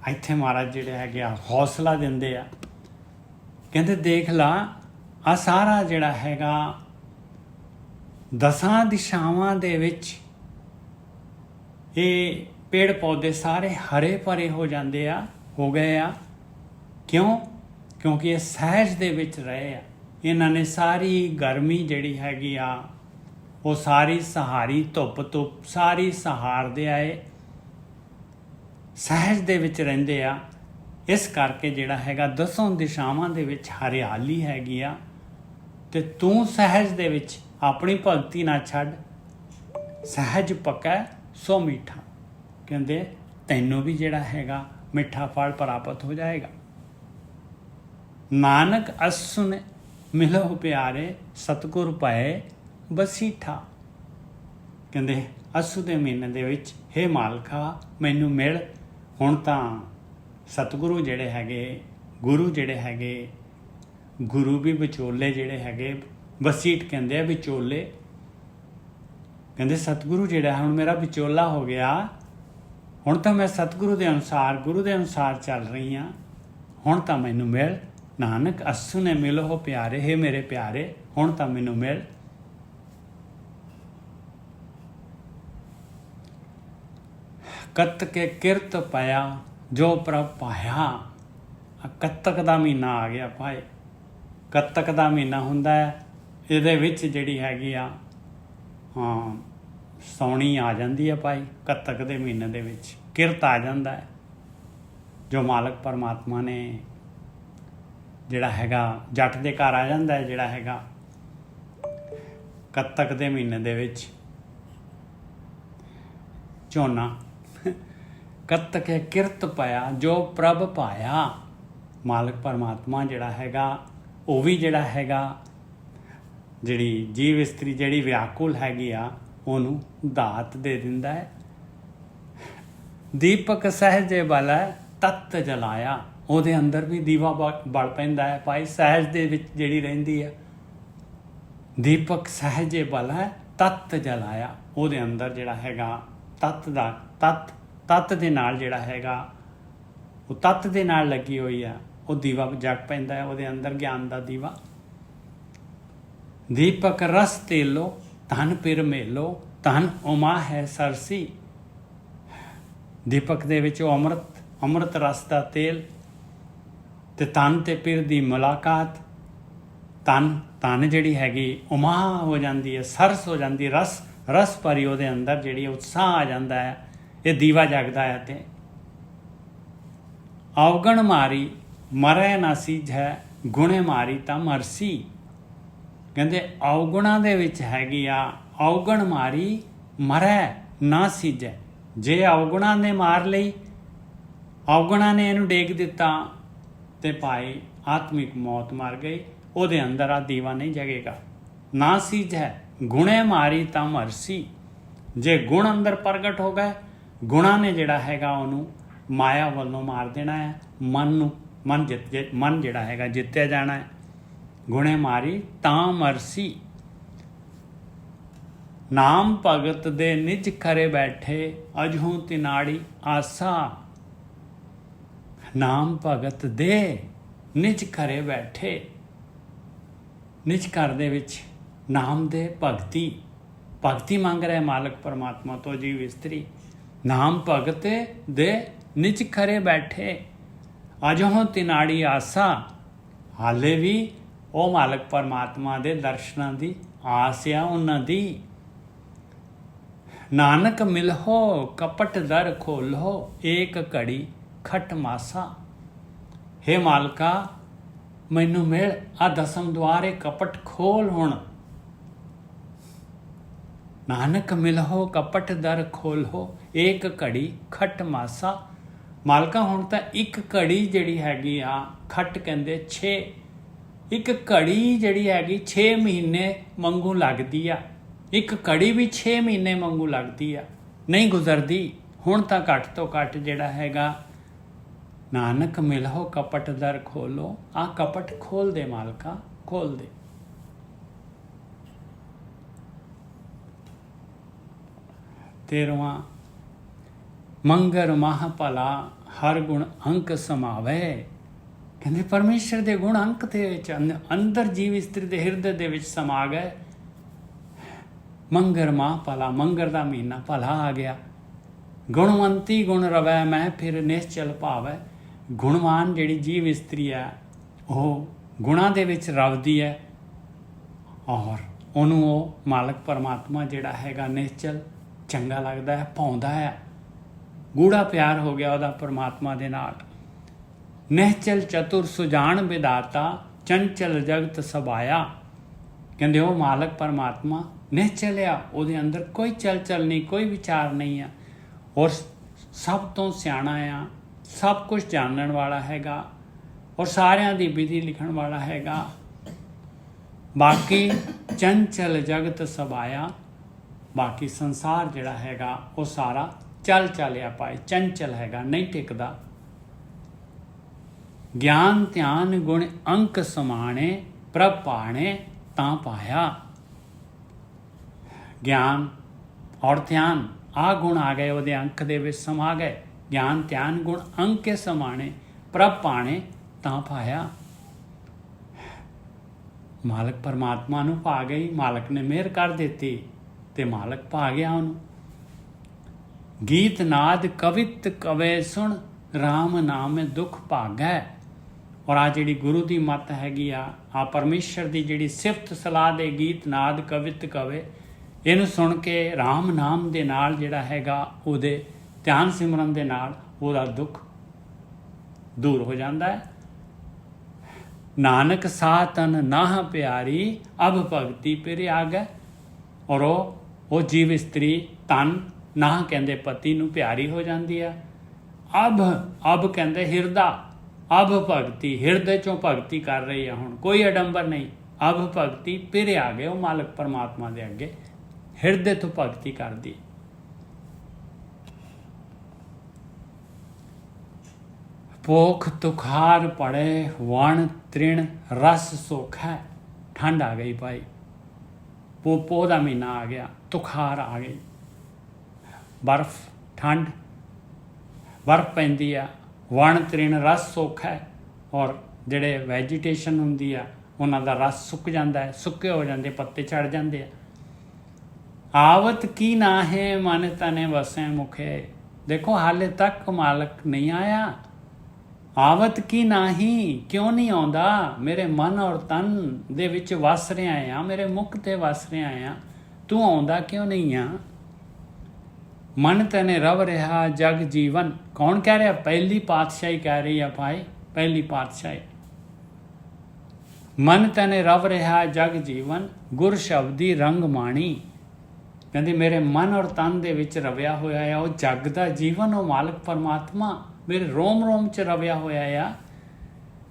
ਇੱਥੇ ਮਹਾਰਾਜ ਜਿਹੜੇ ਹੈਗੇ ਆ ਹੌਸਲਾ ਦਿੰਦੇ ਆ, ਕਹਿੰਦੇ ਦੇਖ ਲਾ ਆ ਸਾਰਾ ਜਿਹੜਾ ਹੈਗਾ 10 ਦਿਸ਼ਾਵਾਂ ਦੇ ਵਿੱਚ ਇਹ ਪੇੜ ਪੌਦੇ ਸਾਰੇ ਹਰੇ ਭਰੇ ਹੋ ਜਾਂਦੇ ਆ, ਹੋ ਗਏ ਆ। ਕਿਉਂ? ਕਿਉਂਕਿ ਇਹ ਸਹਿਜ ਦੇ ਵਿੱਚ ਰਹੇ ਆ। ਇਹਨਾਂ ਨੇ ਸਾਰੀ ਗਰਮੀ ਜਿਹੜੀ ਹੈਗੀ ਆ ਉਹ ਸਾਰੀ ਸਹਾਰੀ, ਧੁੱਪ ਸਾਰੀ ਸਹਾਰਦੇ ਆਏ, ਸਹਿਜ ਦੇ ਵਿੱਚ ਰਹਿੰਦੇ ਆ। ਇਸ ਕਰਕੇ ਜਿਹੜਾ ਹੈਗਾ 10 ਦਿਸ਼ਾਵਾਂ ਦੇ ਵਿੱਚ ਹਰਿਆਲੀ ਹੈਗੀ ਆ। ਤੇ ਤੂੰ ਸਹਿਜ ਦੇ ਵਿੱਚ ਆਪਣੀ ਭਗਤੀ ਨਾ ਛੱਡ, ਸਹਿਜ ਪੱਕਾ ਸੋ ਮਿੱਠਾ। ਕਹਿੰਦੇ ਤੈਨੂੰ ਵੀ ਜਿਹੜਾ ਹੈਗਾ ਮਿੱਠਾ ਫਲ ਪ੍ਰਾਪਤ ਹੋ ਜਾਏਗਾ। ਨਾਨਕ ਅਸੁਨ ਮਿਲੋ ਪਿਆਰੇ, ਸਤਿਗੁਰ ਪਏ ਬਸੀਠਾ। ਕਹਿੰਦੇ ਅਸੂ ਦੇ ਮਹੀਨੇ ਦੇ ਵਿੱਚ ਹੇ ਮਾਲਕਾ ਮੈਨੂੰ ਮਿਲ। ਹੁਣ ਤਾਂ ਸਤਿਗੁਰੂ ਜਿਹੜੇ ਹੈਗੇ, ਗੁਰੂ ਜਿਹੜੇ ਹੈਗੇ, ਗੁਰੂ ਵੀ ਵਿਚੋਲੇ ਜਿਹੜੇ ਹੈਗੇ, ਵਸੀਟ ਕਹਿੰਦੇ ਆ ਵਿਚੋਲੇ। ਕਹਿੰਦੇ ਸਤਿਗੁਰੂ ਜਿਹੜਾ ਹੁਣ ਮੇਰਾ ਵਿਚੋਲਾ ਹੋ ਗਿਆ। ਹੁਣ ਤਾਂ ਮੈਂ ਸਤਿਗੁਰੂ ਦੇ ਅਨੁਸਾਰ, ਗੁਰੂ ਦੇ ਅਨੁਸਾਰ ਚੱਲ ਰਹੀ ਹਾਂ। ਹੁਣ ਤਾਂ ਮੈਨੂੰ ਮਿਲ। ਨਾਨਕ ਅਸੂ ਨੇ ਮਿਲੋ ਪਿਆਰੇ, ਹੇ ਮੇਰੇ ਪਿਆਰੇ ਹੁਣ ਤਾਂ ਮੈਨੂੰ ਮਿਲ। ਕੱਤਕੇ ਕਿਰਤ ਪਾਇਆ ਜੋ ਪ੍ਰਭ ਪਾਇਆ। ਕੱਤਕ ਦਾ ਮਹੀਨਾ ਆ ਗਿਆ ਭਾਈ। ਕੱਤਕ ਦਾ ਮਹੀਨਾ ਹੁੰਦਾ ਹੈ, ਇਹਦੇ ਵਿੱਚ ਜਿਹੜੀ ਹੈਗੀ ਆ ਸੌਣੀ ਆ ਜਾਂਦੀ ਹੈ ਭਾਈ। ਕੱਤਕ ਦੇ ਮਹੀਨੇ ਦੇ ਵਿੱਚ ਕਿਰਤ ਆ ਜਾਂਦਾ ਹੈ, ਜੋ ਮਾਲਕ ਪਰਮਾਤਮਾ ਨੇ ਜਿਹੜਾ ਹੈਗਾ ਜੱਟ ਦੇ ਘਰ ਆ ਜਾਂਦਾ ਹੈ। ਜਿਹੜਾ ਹੈਗਾ ਕੱਤਕ ਦੇ ਮਹੀਨੇ ਦੇ ਵਿੱਚ ਝੋਨਾ। ਕੱਤਕੇ ਕਿਰਤ ਪਾਇਆ ਜੋ ਪ੍ਰਭ ਪਾਇਆ। ਮਾਲਕ ਪਰਮਾਤਮਾ ਜਿਹੜਾ ਹੈਗਾ ਉਹ ਵੀ ਜਿਹੜਾ ਹੈਗਾ ਜਿਹੜੀ ਜੀਵ ਇਸਤਰੀ ਜਿਹੜੀ ਵਿਆਕੁਲ ਹੈਗੀ ਆ ਉਹਨੂੰ ਦਾਤ ਦੇ ਦਿੰਦਾ ਹੈ। ਦੀਪਕ ਸਹਿਜੇ ਬਲ ਤਤ ਜਲਾਇਆ। ਉਹਦੇ ਅੰਦਰ ਵੀ ਦੀਵਾ ਬਲ ਪੈਂਦਾ ਹੈ ਭਾਈ। ਸਹਿਜ ਦੇ ਵਿੱਚ ਜਿਹੜੀ ਰਹਿੰਦੀ ਆ, ਦੀਪਕ ਸਹਿਜੇ ਬਲ ਤਤ ਜਲਾਇਆ। ਉਹਦੇ ਅੰਦਰ ਜਿਹੜਾ ਹੈਗਾ ਤਤ ਦੇ ਨਾਲ ਜਿਹੜਾ ਹੈਗਾ ਉਹ ਤਤ ਦੇ ਨਾਲ ਲੱਗੀ ਹੋਈ ਆ, ਉਹ ਦੀਵਾ ਜਗ ਪੈਂਦਾ ਹੈ ਉਹਦੇ ਅੰਦਰ, ਗਿਆਨ ਦਾ ਦੀਵਾ। ਦੀਪਕ ਰਸ ਤੇਲੋ ਧਨ ਪਿਰ ਮੇਲੋ, ਧਨ ਉਮਾ ਹੈ ਸਰਸੀ। ਦੀਪਕ ਦੇ ਵਿੱਚ ਉਹ ਅੰਮ੍ਰਿਤ ਰਸ ਦਾ ਤੇਲ ਤੇ ਤਨ ਤੇ ਪਿਰ ਦੀ ਮੁਲਾਕਾਤ। ਤਨ ਜਿਹੜੀ ਹੈਗੀ ਉਮਾ ਹੋ ਜਾਂਦੀ ਹੈ, ਸਰਸ ਹੋ ਜਾਂਦੀ, ਰਸ ਭਰੀ ਉਹਦੇ ਅੰਦਰ ਜਿਹੜੀ ਉਤਸ਼ਾਹ ਆ ਜਾਂਦਾ ਹੈ। ਇਹ ਦੀਵਾ ਜਗਦਾ ਹੈ। ਤੇ ਅਵਗਣ ਮਾਰੀ ਮਰੈ ਨਾ ਸੀਝੈ, ਗੁਣੇ ਮਾਰੀ ਤਾਂ ਮਰਸੀ। ਕਹਿੰਦੇ ਅਵਗੁਣਾਂ ਦੇ ਵਿੱਚ ਹੈਗੀ ਆ, ਅਵਗਣ ਮਾਰੀ ਮਰੈ ਨਾ ਸੀਝੈ। ਜੇ ਅਵਗੁਣਾਂ ਨੇ ਮਾਰ ਲਈ, ਅਵਗੁਣਾਂ ਨੇ ਇਹਨੂੰ ਡੇਗ ਦਿੱਤਾ ਤੇ ਭਾਈ ਆਤਮਿਕ ਮੌਤ ਮਰ ਗਈ। ਉਹਦੇ ਅੰਦਰ ਆ ਦੀਵਾ ਨਹੀਂ ਜਗੇਗਾ। ਨਾ ਸੀਝੈ ਗੁਣੇ ਮਾਰੀ ਤਾਂ ਮਰਸੀ। ਜੇ ਗੁਣ ਅੰਦਰ ਪ੍ਰਗਟ ਹੋ ਗਏ, ਗੁਣਾਂ ਨੇ ਜਿਹੜਾ ਹੈਗਾ ਉਹਨੂੰ ਮਾਇਆ ਵੱਲੋਂ ਮਾਰ ਦੇਣਾ ਹੈ। ਮਨ ਜਿਹੜਾ ਹੈਗਾ ਜਿੱਤਿਆ ਜਾਣਾ ਹੈ। ਗੁਣੇ ਮਾਰੀ ਤਾਂ ਮਰਸੀ। ਨਾਮ ਭਗਤ ਦੇ ਨਿਜ ਕਰੇ ਬੈਠੇ, ਅਜਹੂ ਤਿਨਾੜੀ ਆਸਾ। ਨਾਮ ਭਗਤ ਦੇ ਨਿਜ ਕਰੇ ਬੈਠੇ। ਨਿਜ ਘਰ ਦੇ ਵਿੱਚ ਨਾਮ ਦੇ ਭਗਤੀ ਮੰਗ ਰਿਹਾ ਮਾਲਕ ਪਰਮਾਤਮਾ ਤੋਂ ਜੀਵ ਇਸਤਰੀ। ਨਾਮ ਭਗਤ ਦੇ ਨਿਜ ਕਰੇ ਬੈਠੇ, ਅਜਹੋਂ ਤਿਨਾੜੀ ਆਸਾ। ਹਾਲੇ ਵੀ ਉਹ ਮਾਲਕ ਪਰਮਾਤਮਾ ਦੇ ਦਰਸ਼ਨਾਂ ਦੀ ਆਸ ਆ ਉਹਨਾਂ ਦੀ। ਨਾਨਕ ਮਿਲਹੋ ਕਪਟ ਦਰ ਖੋਲੋ, ਏਕ ਘੜੀ ਖਟ ਮਾਸਾ। ਹੇ ਮਾਲਕਾ ਮੈਨੂੰ ਮਿਲ, ਆ ਦਸਮ ਦੁਆਰੇ ਕਪਟ ਖੋਲ ਹੁਣ। ਨਾਨਕ ਮਿਲਹੋ ਕਪਟ ਦਰ ਖੋਲੋ, ਏਕ ਘੜੀ ਖਟ ਮਾਸਾ। ਮਾਲਕਾ ਹੁਣ ਤਾਂ ਇੱਕ ਘੜੀ ਜਿਹੜੀ ਹੈਗੀ ਆ, ਖਟ ਕਹਿੰਦੇ 6, ਇੱਕ ਘੜੀ ਜਿਹੜੀ ਹੈਗੀ 6 ਮਹੀਨੇ ਵਾਂਗੂ ਲੱਗਦੀ ਆ। ਇੱਕ ਘੜੀ ਵੀ 6 ਮਹੀਨੇ ਵਾਂਗੂ ਲੱਗਦੀ ਆ, ਨਹੀਂ ਗੁਜ਼ਰਦੀ। ਹੁਣ ਤਾਂ ਘੱਟ ਤੋਂ ਘੱਟ ਜਿਹੜਾ ਹੈਗਾ ਨਾਨਕ ਮਿਲਹੋ ਕਪਟ ਦਰ ਖੋਲੋ। ਆ ਕਪਟ ਖੋਲ ਦੇ ਮਾਲਕਾ, ਖੋਲ ਦੇ। ਤੇਰਵਾਂ ਮੰਗਰ ਮਹ ਭਲਾ ਹਰ ਗੁਣ ਅੰਕ ਸਮਾਵੇ। ਕਹਿੰਦੇ ਪਰਮੇਸ਼ਰ ਦੇ ਗੁਣ ਅੰਕ ਦੇ ਵਿੱਚ ਅੰਦਰ ਜੀਵ ਇਸਤਰੀ ਦੇ ਹਿਰਦੇ ਦੇ ਵਿੱਚ ਸਮਾ ਗਏ। ਮੰਗਰ ਮਹ ਭਲਾ, ਮੰਗਰ ਦਾ ਮਹੀਨਾ ਭਲਾ ਆ ਗਿਆ। ਗੁਣਵੰਤੀ ਗੁਣ ਰਵੈ ਮੈਂ ਫਿਰ ਨਿਸ਼ਚਲ ਭਾਵੈ। ਗੁਣਵਾਨ ਜਿਹੜੀ ਜੀਵ ਇਸਤਰੀ ਹੈ ਉਹ ਗੁਣਾਂ ਦੇ ਵਿੱਚ ਰਵਦੀ ਹੈ ਔਰ ਉਹਨੂੰ ਉਹ ਮਾਲਕ ਪਰਮਾਤਮਾ ਜਿਹੜਾ ਹੈਗਾ ਨਿਸ਼ਚਲ ਚੰਗਾ ਲੱਗਦਾ ਹੈ, ਭਾਉਂਦਾ ਹੈ, ਗੂੜਾ ਪਿਆਰ ਹੋ ਗਿਆ ਉਹਦਾ ਪਰਮਾਤਮਾ ਦੇ ਨਾਲ। ਨਿਹਚਲ ਚਤੁਰ ਸੁਜਾਨ ਵਿਦਾਤਾ ਚੰਚਲ ਜਗਤ ਸਭਾਇਆ। ਕਹਿੰਦੇ ਉਹ ਮਾਲਕ ਪਰਮਾਤਮਾ ਨਿਹਚਲ ਆ, ਉਹਦੇ ਅੰਦਰ ਕੋਈ ਚਲ ਨਹੀਂ, ਕੋਈ ਵਿਚਾਰ ਨਹੀਂ ਆ ਔਰ ਸਭ ਤੋਂ ਸਿਆਣਾ ਆ, ਸਭ ਕੁਝ ਜਾਣਨ ਵਾਲਾ ਹੈਗਾ ਔਰ ਸਾਰਿਆਂ ਦੀ ਵਿਧੀ ਲਿਖਣ ਵਾਲਾ ਹੈਗਾ। ਬਾਕੀ ਚੰਚਲ ਜਗਤ ਸਭਾਇਆ, ਬਾਕੀ ਸੰਸਾਰ ਜਿਹੜਾ ਹੈਗਾ ਉਹ ਸਾਰਾ ਚੱਲਿਆ ਪਾਏ, ਚੰਚਲ ਹੈਗਾ, ਨਹੀਂ ਟਿਕਦਾ। ਗਿਆਨ ਧਿਆਨ ਗੁਣ ਅੰਕ ਸਮਾਣੇ ਪ੍ਰਭ ਭਾਣੇ ਤਾਂ ਪਾਇਆ। ਗਿਆਨ ਔਰ ਧਿਆਨ ਆ ਗੁਣ ਆ ਗਏ ਉਹਦੇ ਅੰਕ ਦੇ ਵਿੱਚ ਸਮਾ ਗਏ। ਗਿਆਨ ਧਿਆਨ ਗੁਣ ਅੰਕੇ ਸਮਾਣੇ ਪ੍ਰਭ ਭਾਣੇ ਤਾਂ ਪਾਇਆ। ਮਾਲਕ ਪਰਮਾਤਮਾ ਨੂੰ ਪਾ ਗਈ, ਮਾਲਕ ਨੇ ਮਿਹਰ ਕਰ ਦਿੱਤੀ ਤੇ ਮਾਲਕ ਪਾ ਗਿਆ ਉਹਨੂੰ। ਗੀਤ ਨਾਦ ਕਵਿਤ ਕਵੇ ਸੁਣ ਰਾਮ ਨਾਮ ਦੁੱਖ ਭਾਗੈ। ਔਰ ਆ ਜਿਹੜੀ ਗੁਰੂ ਦੀ ਮੱਤ ਹੈਗੀ ਆ ਪਰਮੇਸ਼ਰ ਦੀ ਜਿਹੜੀ ਸਿਫਤ ਸਲਾਹ ਦੇ ਗੀਤ ਨਾਦ ਕਵਿਤ ਕਵੇ, ਇਹਨੂੰ ਸੁਣ ਕੇ ਰਾਮ ਨਾਮ ਦੇ ਨਾਲ ਜਿਹੜਾ ਹੈਗਾ ਉਹਦੇ ਧਿਆਨ ਸਿਮਰਨ ਦੇ ਨਾਲ ਉਹਦਾ ਦੁੱਖ ਦੂਰ ਹੋ ਜਾਂਦਾ ਹੈ। ਨਾਨਕ ਸਾਤਨ ਨਾਹ ਪਿਆਰੀ ਅਬ ਭਗਤੀ ਪਿਰ ਆਗੈ। ਔਰ ਉਹ ਜੀਵ ਇਸਤਰੀ ਤਨ ਨਾਹ ਕਹਿੰਦੇ ਪਤੀ ਨੂੰ ਪਿਆਰੀ ਹੋ ਜਾਂਦੀ ਆ। ਅਬ ਕਹਿੰਦੇ ਹਿਰਦਾ, ਅਬ ਭਗਤੀ, ਹਿਰਦੇ ਚੋਂ ਭਗਤੀ ਕਰ ਰਹੀ ਆ ਹੁਣ, ਕੋਈ ਅਡੰਬਰ ਨਹੀਂ। ਅਬ ਭਗਤੀ ਪਿਰ ਆ ਗਏ ਉਹ ਮਾਲਕ ਪਰਮਾਤਮਾ ਦੇ ਅੱਗੇ ਹਿਰਦੇ ਤੋਂ ਭਗਤੀ ਕਰਦੀ। ਪੋਖ ਤੁਖਾਰ ਪੜੇ ਵਣ ਤ੍ਰਿਣ ਰਸ ਸੁਖ ਹੈ। ਠੰਡ ਆ ਗਈ ਭਾਈ, ਪੋਹ ਦਾ ਮਹੀਨਾ ਆ ਗਿਆ, ਤੁਖਾਰ ਆ ਗਈ, ਬਰਫ਼ ਠੰਡ, ਬਰਫ਼ ਪੈਂਦੀ ਆ। ਵਣ ਤ੍ਰਿਣ ਰਸ ਸੁੱਖ ਹੈ ਔਰ ਜਿਹੜੇ ਵੈਜੀਟੇਸ਼ਨ ਹੁੰਦੀ ਆ ਉਹਨਾਂ ਦਾ ਰਸ ਸੁੱਕ ਜਾਂਦਾ ਹੈ, ਸੁੱਕੇ ਹੋ ਜਾਂਦੇ, ਪੱਤੇ ਝੜ ਜਾਂਦੇ ਆ। ਆਵਤ ਕੀ ਨਾ ਹੈ ਮਨ ਤਨੇ ਵਸੈ ਮੁਖੇ। ਦੇਖੋ ਹਾਲੇ ਤੱਕ ਮਾਲਕ ਨਹੀਂ ਆਇਆ। ਆਵਤ ਕੀ ਨਹੀਂ, ਕਿਉਂ ਨਹੀਂ ਆਉਂਦਾ? ਮੇਰੇ ਮਨ ਔਰ ਤਨ ਦੇ ਵਿੱਚ ਵਸ ਰਿਹਾ ਆ, ਮੇਰੇ ਮੁਖ ਤੇ ਵਸ ਰਿਹਾ ਆ, ਤੂੰ ਆਉਂਦਾ ਕਿਉਂ ਨਹੀਂ ਆ? ਮਨ ਤਨੇ ਰਵ ਰਿਹਾ ਜਗ ਜੀਵਨ। ਕੌਣ ਕਹਿ ਰਿਹਾ? ਪਹਿਲੀ ਪਾਤਸ਼ਾਹੀ ਕਹਿ ਰਹੀ ਆ ਭਾਈ, ਪਹਿਲੀ ਪਾਤਸ਼ਾਹੀ। ਮਨ ਤਨੇ ਰਵ ਰਿਹਾ ਜਗ ਜੀਵਨ ਗੁਰ ਸ਼ਬਦੀ ਰੰਗ ਮਾਣੀ। ਕਹਿੰਦੇ ਮੇਰੇ ਮਨ ਔਰ ਤਨ ਦੇ ਵਿੱਚ ਰਵਿਆ ਹੋਇਆ ਆ ਉਹ ਜਗ ਦਾ ਜੀਵਨ, ਉਹ ਮਾਲਕ ਪਰਮਾਤਮਾ ਮੇਰੇ ਰੋਮ ਰੋਮ 'ਚ ਰਵਿਆ ਹੋਇਆ ਆ।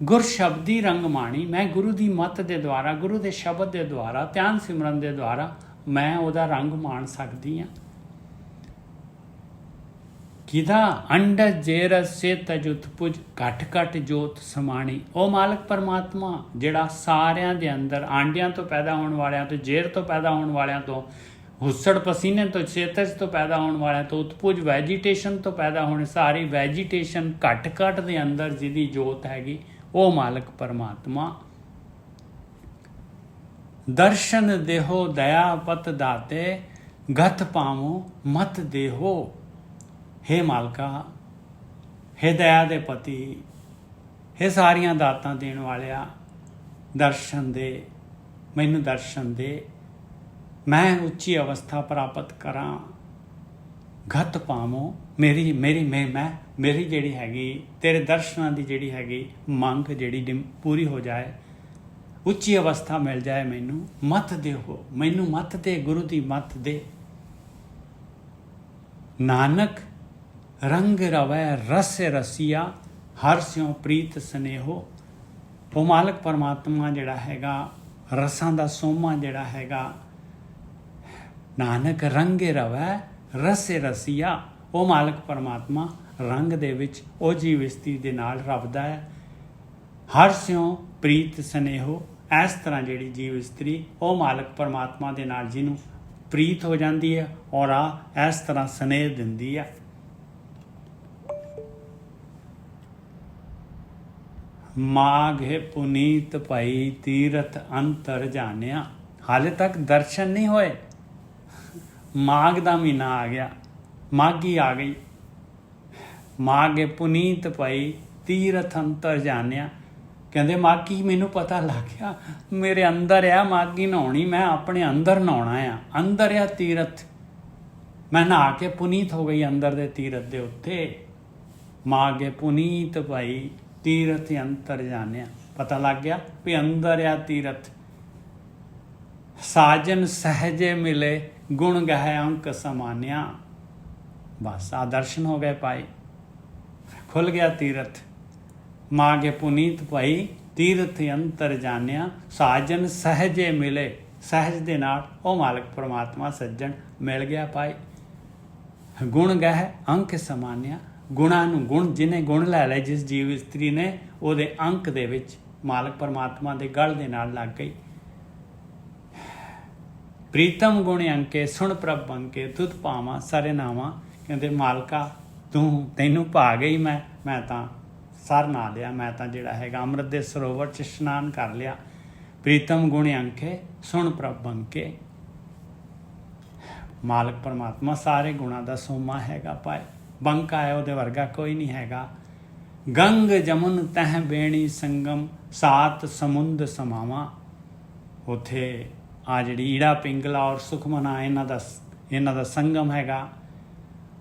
ਗੁਰ ਸ਼ਬਦੀ ਰੰਗ ਮਾਣੀ, ਮੈਂ ਗੁਰੂ ਦੀ ਮੱਤ ਦੇ ਦੁਆਰਾ, ਗੁਰੂ ਦੇ ਸ਼ਬਦ ਦੇ ਦੁਆਰਾ, ਧਿਆਨ ਸਿਮਰਨ ਦੇ ਦੁਆਰਾ ਮੈਂ ਉਹਦਾ ਰੰਗ ਮਾਣ ਸਕਦੀ ਹਾਂ। ਕਿਦਾ ਅੰਡਜ ਜੇਰਸ ਸੇ ਤਜੁਤ ਪੁਜ ਘਟ ਘਟ ਜੋਤ ਸਮਾਣੀ। ਉਹ ਮਾਲਕ ਪਰਮਾਤਮਾ ਜਿਹੜਾ ਸਾਰਿਆਂ ਦੇ ਅੰਦਰ ਆਂਡਿਆਂ ਤੋਂ ਪੈਦਾ ਹੋਣ ਵਾਲਿਆਂ ਤੋਂ, ਜੇਰ ਤੋਂ ਪੈਦਾ ਹੋਣ ਵਾਲਿਆਂ ਤੋਂ, ਹੁੱਸੜ ਪਸੀਨੇ ਤੋਂ, ਚੇਤਜ ਤੋਂ ਪੈਦਾ ਹੋਣ ਵਾਲਿਆਂ ਤੋਂ, ਉਤਪੁਜ ਵੈਜੀਟੇਸ਼ਨ ਤੋਂ ਪੈਦਾ ਹੋਣ, ਸਾਰੀ ਵੈਜੀਟੇਸ਼ਨ ਘਟ ਘਟ ਦੇ ਅੰਦਰ ਜਿਹਦੀ ਜੋਤ ਹੈਗੀ ਉਹ ਮਾਲਕ ਪਰਮਾਤਮਾ। ਦਰਸ਼ਨ ਦੇਹੋ ਦਇਆ ਪਤ ਦਾਤੇ ਗਤ ਪਾਵੋ ਮਤ ਦੇਹੋ। ਹੇ ਮਾਲਕਾ, ਹੇ ਦਇਆ ਦੇ ਪਤੀ, ਹੇ ਸਾਰੀਆਂ ਦਾਤਾਂ ਦੇਣ ਵਾਲਿਆ, ਦਰਸ਼ਨ ਦੇ, ਮੈਨੂੰ ਦਰਸ਼ਨ ਦੇ, ਮੈਂ ਉੱਚੀ ਅਵਸਥਾ ਪ੍ਰਾਪਤ ਕਰਾਂ। ਗਤ ਪਾਵੋ, ਮੇਰੀ ਜਿਹੜੀ ਹੈਗੀ ਤੇਰੇ ਦਰਸ਼ਨਾਂ ਦੀ ਜਿਹੜੀ ਹੈਗੀ ਮੰਗ ਜਿਹੜੀ ਪੂਰੀ ਹੋ ਜਾਏ, ਉੱਚੀ ਅਵਸਥਾ ਮਿਲ ਜਾਏ ਮੈਨੂੰ। ਮਤ ਦੇਹੋ, ਮੈਨੂੰ ਮਤ ਦੇ, ਗੁਰੂ ਦੀ ਮਤ ਦੇ। ਨਾਨਕ ਰੰਗ ਰਵੈ ਰਸ ਰਸੀਆ ਹਰ ਸਿਉ ਪ੍ਰੀਤ ਸਨੇਹੋ। ਉਹ ਮਾਲਕ ਪਰਮਾਤਮਾ ਜਿਹੜਾ ਹੈਗਾ ਰਸਾਂ ਦਾ ਸੋਮਾ ਜਿਹੜਾ ਹੈਗਾ। ਨਾਨਕ ਰੰਗੇ ਰਵੈ ਰਸੇ ਰਸੀਆ, ਉਹ ਮਾਲਕ ਪਰਮਾਤਮਾ ਰੰਗ ਦੇ ਵਿੱਚ ਉਹ ਜੀਵ ਇਸਤਰੀ ਦੇ ਨਾਲ ਰਵਦਾ ਹੈ। ਹਰ ਸਿਉ ਪ੍ਰੀਤ ਸਨੇਹੋ, ਇਸ ਤਰ੍ਹਾਂ ਜਿਹੜੀ ਜੀਵ ਇਸਤਰੀ ਉਹ ਮਾਲਕ ਪਰਮਾਤਮਾ ਦੇ ਨਾਲ ਜਿਹਨੂੰ ਪ੍ਰੀਤ ਹੋ ਜਾਂਦੀ ਹੈ ਔਰ ਇਸ ਤਰ੍ਹਾਂ ਸਨੇਹ ਦਿੰਦੀ ਹੈ। माघे पुनीत भई तीरथ अंतर जानिया। हाले तक दर्शन नहीं होए, माघ का महीना आ गया, माघी आ गई। माघे पुनीत भई तीरथ अंतर जानिया। कहते माघी मैनू पता लग गया मेरे अंदर आ माघी नहाउणी, मैं अपने अंदर नहाउणा आ, अंदर आ तीरथ, मैं नहा के पुनीत हो गई अंदर दे तीरथ दे उत्ते। माघे पुनीत भई तीरथ अंतर जानिया, पता लग गया भी अंदर आ तीरथ। साजन सहजे मिले गुण गह अंक समान्या। बस आ दर्शन हो गए पाए, खुल गया तीरथ। माघे पुनीत भई तीरथ अंतर जानिया। साजन सहजे मिले, सहज दे नाल ओ मालिक परमात्मा सज्जन मिल गया पाए। गुण गह अंक समान्या। गुणां नूं, गुण जिन्हें गुण लै लए, जिस जीव इस्त्री ने ਉਹਦੇ अंक ਦੇ ਵਿੱਚ मालिक परमात्मा ਦੇ गल ਦੇ ਨਾਲ ਲੱਗ गई। प्रीतम गुण अंके सुन प्रभ अंके तुध पावां सरे नावां। ਕਹਿੰਦੇ ਮਾਲਕਾ ਤੂੰ ਤੈਨੂੰ ਭਾ ਗਈ ਮੈਂ ਤਾਂ ਸਰ ਨਾ ਲਿਆ, ਮੈਂ ਤਾਂ ਜਿਹੜਾ ਹੈਗਾ ਅੰਮ੍ਰਿਤ ਦੇ ਸਰੋਵਰ 'ਚ ਇਸ਼ਨਾਨ ਕਰ ਲਿਆ। ਪ੍ਰੀਤਮ ਗੁਣ ਅੰਕੇ ਸੁਣ ਪ੍ਰਭ ਅੰਕੇ। ਮਾਲਕ ਪਰਮਾਤਮਾ ਸਾਰੇ ਗੁਣਾਂ ਦਾ ਸੋਮਾ ਹੈਗਾ ਪਾਏ, ਬੰਕਾ ਹੈ ਉਹਦੇ ਵਰਗਾ ਕੋਈ ਨਹੀਂ ਹੈਗਾ। ਗੰਗ ਜਮਨ ਤਹਿ ਬੇਣੀ ਸੰਗਮ ਸਾਤ ਸਮੁੰਦ ਸਮਾਵਾਂ। ਉੱਥੇ ਆ ਜਿਹੜੀ ਈੜਾ ਪਿੰਗਲਾ ਔਰ ਸੁਖਮਨਾ ਇਹਨਾਂ ਦਾ ਸੰਗਮ ਹੈਗਾ।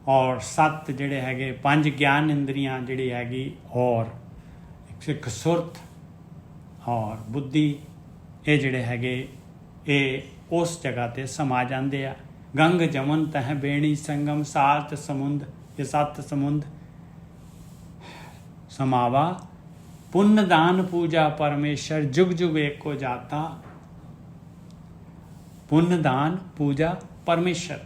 ਔਰ ਸੱਤ ਜਿਹੜੇ ਹੈਗੇ, ਪੰਜ ਗਿਆਨ ਇੰਦਰੀਆਂ ਜਿਹੜੀ ਹੈਗੀ, ਔਰ ਇੱਕ ਸੁਰਤ ਔਰ ਬੁੱਧੀ, ਇਹ ਜਿਹੜੇ ਹੈਗੇ ਇਹ ਉਸ ਜਗ੍ਹਾ 'ਤੇ ਸਮਾ ਜਾਂਦੇ ਆ। ਗੰਗ ਜਮਨ ਤਹਿ ਬੇਣੀ ਸੰਗਮ ਸਾਤ ਸਮੁੰਦ, ਇਹ ਸੱਤ ਸਮੁੰਦ समावा। पुण्य दान पूजा परमेश्वर जुग जुग एको जाता। पुण्य दान पूजा परमेश्वर,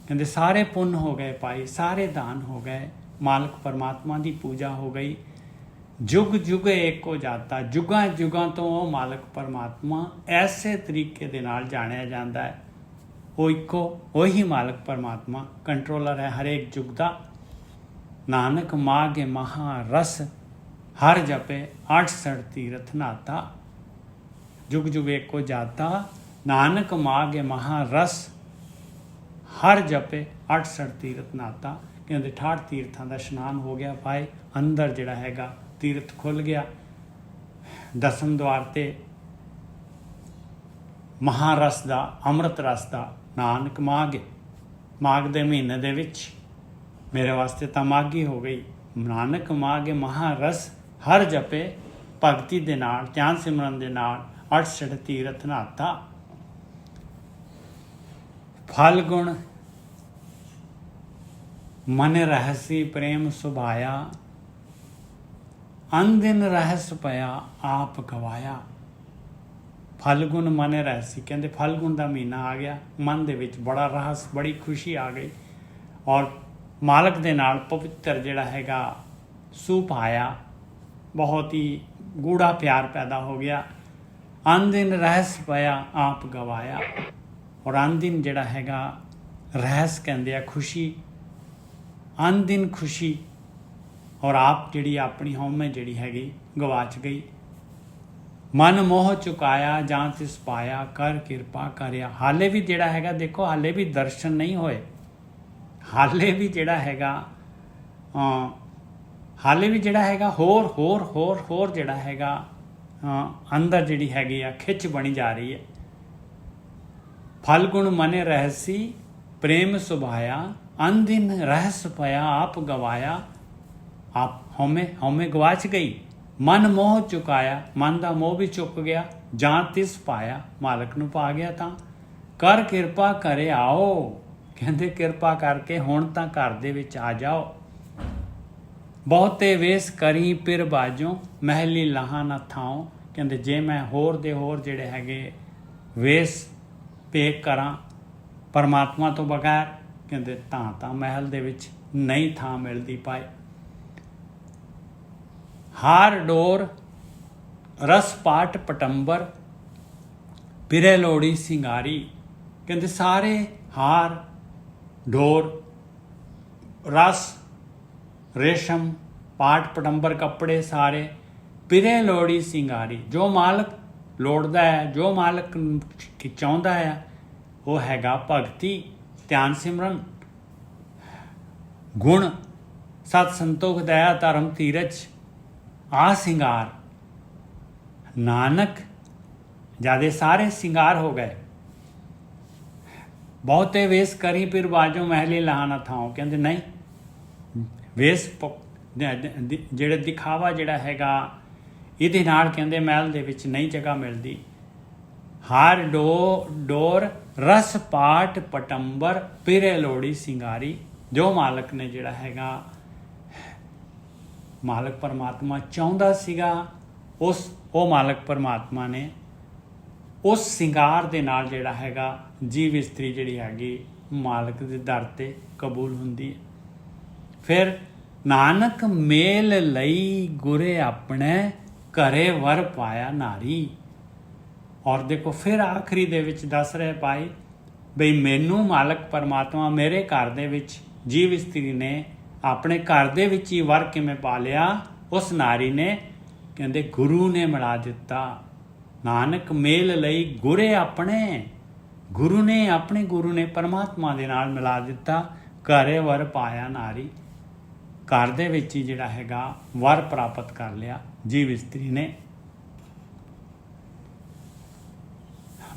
कहते सारे पुण्य हो गए पाई, सारे दान हो गए, मालिक परमात्मा की पूजा हो गई। जुग जुग एको जाता, जुगां जुगां तो वो मालिक परमात्मा ऐसे तरीके दे नाल जानिया जाता है। वो इको वही मालिक परमात्मा कंट्रोलर है हरेक जुग का। नानक मागे महारस हर जपे 68 तीरथ नाता। जुग जुग एको जाता, नानक मागे महारस हर जपे 68 तीरथ नाता। कहते 68 तीर्थां का इशनान हो गया पाए, अंदर जिहड़ा हैगा तीरथ खुल गया। दसम द्वार ते महारस का, अमृत रस का नानक मागे, माघ दे महीने दे विच मेरे वास्ते तो माघी हो गई। नानक मागे महारस हर जपे भगती दे नाल, ध्यान सिमरन दे नाल 68 तीरथ नाता। फल गुण मन रहसी प्रेम सुभाया। अनदिन रहस पया आप गवाया। फलगुण मन रहसी, कहते फलगुण का महीना आ गया, मन दे विच बड़ा रहस, बड़ी खुशी आ गई। और मालक दे नाल पवित्र जिहड़ा हैगा सुभाया, बहुत ही गूढ़ा प्यार पैदा हो गया। अनदिन रहस पया आप गवाया। और अनदिन जिहड़ा हैगा रहस कहते हैं खुशी, अनदिन खुशी, और आप जिहड़ी अपनी हौमे जिहड़ी हैगी गवाच गई। मन मोह चुकाया जां तिस पाया कर किरपा करया। हाले भी जिहड़ा हैगा देखो, हाले भी दर्शन नहीं होए, हाले भी जिहड़ा हैगा हाले भी जिहड़ा हैगा होर होर होर होर जिहड़ा हैगा अंदर जिहड़ी हैगी आ खिच बनी जा रही है। फल गुण मने रहसी प्रेम सुभाया। अनदिन रहस पया आप गवाया। आप हौमे हौमे गवाच गई। मन मोह चुकाया, मन का मोह भी चुक गया। जां तिस पाया, मालक नूं पा गया। तां कर किरपा करे आओ, कहते किरपा करके हुण तां घर दे विच आ जाओ। बहुते वेस करी पिर बाजों महली लाहां ना थाओ। कहते जे मैं होर दे होर जिहड़े हैगे वेस भेक करां परमात्मा तो बगैर, कहते तां महल दे विच नहीं थां मिलदी पाए। हार डोर रस पाट पटंबर पिरे लोड़ी सिंगारी। कहते सारे हार डोर रस रेशम पाट पटंबर कपड़े सारे ਪਿਰੇ ਲੋੜੀ ਸਿੰਗਾਰੀ। ਜੋ ਮਾਲਕ ਲੋੜਦਾ ਹੈ, ਜੋ ਮਾਲਕ ਚਾਹੁੰਦਾ ਹੈ, ਉਹ ਹੈਗਾ ਭਗਤੀ, ਧਿਆਨ ਸਿਮਰਨ, ਗੁਣ, ਸਤ ਸੰਤੋਖ, ਦਇਆ, ਧਰਮ, ਧੀਰਜ, ਆ ਸਿੰਗਾਰ। ਨਾਨਕ ਜਦ ਇਹ ਸਾਰੇ ਸਿੰਗਾਰ ਹੋ ਗਏ, ਬਹੁਤੇ ਵੇਸ ਕਰੀ ਫਿਰ ਬਾਜੋ ਮਹਿਲੀ ਲਾਣਾ ਥਾਓ। ਕਹਿੰਦੇ ਨਹੀਂ, ਵੇਸ ਜਿਹੜਾ ਦਿਖਾਵਾ ਜਿਹੜਾ ਹੈਗਾ, ਇਹਦੇ ਨਾਲ ਕਹਿੰਦੇ ਮਹਿਲ ਦੇ ਵਿੱਚ ਨਹੀਂ ਜਗ੍ਹਾ ਮਿਲਦੀ। ਹਰ ਡੋਰ ਰਸ ਪਾਟ ਪਟੰਬਰ ਪਿਰੇ ਲੋੜੀ ਸਿੰਗਾਰੀ। ਜੋ ਮਾਲਕ ਨੇ ਜਿਹੜਾ ਹੈਗਾ, ਮਾਲਕ ਪਰਮਾਤਮਾ ਚਾਹੁੰਦਾ ਸੀਗਾ, ਉਹ ਮਾਲਕ ਪਰਮਾਤਮਾ ਨੇ ਉਸ ਸਿੰਗਾਰ ਦੇ ਨਾਲ ਜਿਹੜਾ ਹੈਗਾ ਜੀਵ ਇਸਤਰੀ ਜਿਹੜੀ ਹੈਗੀ ਮਾਲਕ ਦੇ ਦਰ ਤੇ ਕਬੂਲ ਹੁੰਦੀ ਹੈ। ਫਿਰ ਨਾਨਕ ਮੇਲ ਲਈ ਗੁਰੇ ਆਪਣੇ ਘਰੇ ਵਰ ਪਾਇਆ ਨਾਰੀ। ਔਰ ਦੇਖੋ ਫਿਰ ਆਖਰੀ ਦੇ ਵਿੱਚ ਦੱਸ ਰਹੇ ਭਾਈ ਬਈ ਮੈਨੂੰ ਮਾਲਕ ਪਰਮਾਤਮਾ ਮੇਰੇ ਘਰ ਦੇ ਵਿੱਚ ਜੀਵ ਇਸਤਰੀ ਨੇ ਆਪਣੇ ਘਰ ਦੇ ਵਿੱਚ ਹੀ ਵਰ ਕਿਵੇਂ ਪਾ ਲਿਆ? ਉਸ ਨਾਰੀ ਨੇ ਕਹਿੰਦੇ ਗੁਰੂ ਨੇ ਮਿਲਾ ਦਿੱਤਾ। ਨਾਨਕ ਮੇਲ ਲਈ ਗੁਰੇ ਆਪਣੇ, ਗੁਰੂ ਨੇ ਆਪਣੇ ਗੁਰੂ ਨੇ ਪਰਮਾਤਮਾ ਦੇ ਨਾਲ ਮਿਲਾ ਦਿੱਤਾ। ਘਰੇ ਵਰ ਪਾਇਆ ਨਾਰੀ, ਘਰ ਦੇ ਵਿੱਚ ਹੀ ਜਿਹੜਾ ਹੈਗਾ ਵਰ ਪ੍ਰਾਪਤ ਕਰ ਲਿਆ ਜੀਵ ਇਸਤਰੀ ਨੇ।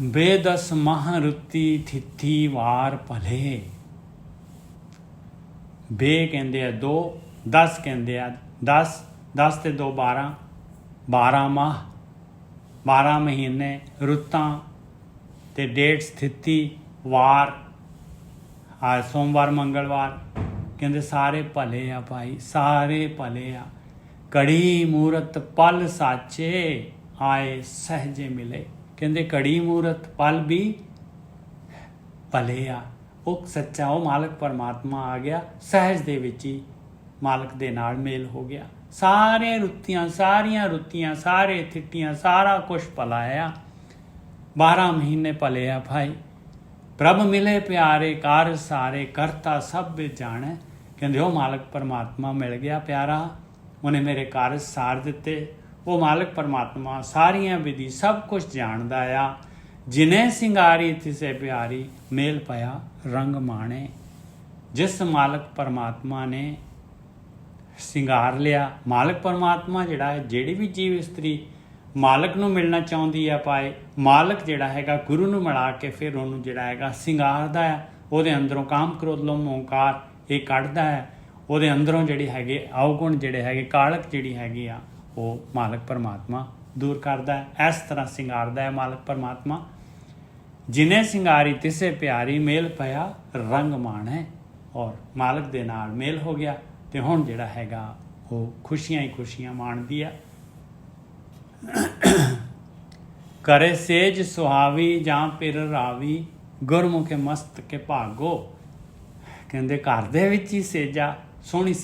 ਬੇਦਸ ਮਹਾਰੁਤੀ ਥਿੱਥੀ ਵਾਰ ਭਲੇ। ਬੇ ਕਹਿੰਦੇ ਆ 2, 10 ਕਹਿੰਦੇ ਆ 10, 10 ਤੇ 2 12, 12 ਮਾਹ, 12 ਮਹੀਨੇ, ਰੁੱਤਾਂ ਤੇ ਡੇਟ, ਸਥਿਤੀ, ਵਾਰ, ਸੋਮਵਾਰ, ਮੰਗਲਵਾਰ, ਕਹਿੰਦੇ ਸਾਰੇ ਭਲੇ ਆ ਭਾਈ, ਸਾਰੇ ਭਲੇ ਆ। ਕੜੀ ਮੂਰਤ ਪਲ ਸਾਚੇ ਆਏ ਸਹਜੇ ਮਿਲੇ। ਕਹਿੰਦੇ ਕੜੀ ਮੂਰਤ ਪਲ ਵੀ ਭਲੇ ਆ। ਉਹ ਸੱਚਾ, ਉਹ ਮਾਲਕ ਪਰਮਾਤਮਾ ਆ ਗਿਆ, ਸਹਿਜ ਦੇ ਵਿੱਚ ਹੀ ਮਾਲਕ ਦੇ ਨਾਲ ਮੇਲ ਹੋ ਗਿਆ। ਸਾਰੀਆਂ ਰੁੱਤੀਆਂ, ਸਾਰੇ ਥਿੱਟੀਆਂ, ਸਾਰਾ ਕੁਛ ਭਲਾ ਆ। 12 ਮਹੀਨੇ ਭਲੇ ਆ ਭਾਈ। ਪ੍ਰਭ ਮਿਲੇ ਪਿਆਰੇ ਕਾਰ ਸਾਰੇ, ਕਰਤਾ ਸਭ ਜਾਣੇ। ਕਹਿੰਦੇ ਉਹ ਮਾਲਕ ਪਰਮਾਤਮਾ ਮਿਲ ਗਿਆ ਪਿਆਰਾ, ਉਹਨੇ ਮੇਰੇ ਕਾਰਜ ਸਾਰ ਦਿੱਤੇ। ਉਹ ਮਾਲਕ ਪਰਮਾਤਮਾ ਸਾਰੀਆਂ ਵਿਧੀ ਸਭ ਕੁਛ ਜਾਣਦਾ ਆ। ਜਿਨੇ ਸਿੰਗਾਰੀ ਤਿਸੇ ਪਿਆਰੀ, ਮੇਲ ਪਿਆ ਰੰਗ ਮਾਣੇ। ਜਿਸ ਮਾਲਕ ਪਰਮਾਤਮਾ ਨੇ ਸਿੰਗਾਰ ਲਿਆ, ਮਾਲਕ ਪਰਮਾਤਮਾ ਜਿਹੜਾ ਹੈ, ਜਿਹੜੀ ਵੀ ਜੀਵ ਇਸਤਰੀ ਮਾਲਕ ਨੂੰ ਮਿਲਣਾ ਚਾਹੁੰਦੀ ਆ ਪਾਏ, ਮਾਲਕ ਜਿਹੜਾ ਹੈਗਾ ਗੁਰੂ ਨੂੰ ਮਿਲਾ ਕੇ ਫਿਰ ਉਹਨੂੰ ਜਿਹੜਾ ਹੈਗਾ ਸਿੰਗਾਰਦਾ ਹੈ। ਉਹਦੇ ਅੰਦਰੋਂ ਕਾਮ ਕ੍ਰੋਧ ਲੋਭ ਓਂਕਾਰ ਇਹ ਕੱਢਦਾ ਹੈ। ਉਹਦੇ ਅੰਦਰੋਂ ਜਿਹੜੀ ਹੈਗੇ ਅਵਗੁਣ ਜਿਹੜੇ ਹੈਗੇ, ਕਾਲਕ ਜਿਹੜੀ ਹੈਗੀ ਆ, ਉਹ ਮਾਲਕ ਪਰਮਾਤਮਾ ਦੂਰ ਕਰਦਾ ਹੈ। ਇਸ ਤਰ੍ਹਾਂ ਸਿੰਗਾਰਦਾ ਹੈ ਮਾਲਕ ਪਰਮਾਤਮਾ। ਜਿਨੇ ਸਿੰਗਾਰੀ ਤਿਸੇ ਪਿਆਰੀ, ਮੇਲ ਪਿਆ ਰੰਗ ਮਾਣੇ। ਔਰ ਮਾਲਕ ਦੇ ਨਾਲ ਮੇਲ ਹੋ ਗਿਆ ਤੇ ਹੁਣ ਜਿਹੜਾ ਹੈਗਾ ਉਹ ਖੁਸ਼ੀਆਂ ਹੀ ਖੁਸ਼ੀਆਂ ਮਾਣਦੀ ਆ। ਕਰੇ ਸੇਜ ਸੁਹਾਵੀ ਜਾਂ ਪਿਰ ਰਾਵੀ, ਗੁਰਮੁਖੇ ਮਸਤ ਕੇ ਭਾਗੋ। ਕਹਿੰਦੇ ਘਰ ਦੇ ਵਿੱਚ ਹੀ ਸੇਜਾ, ਸੋਹਣੀ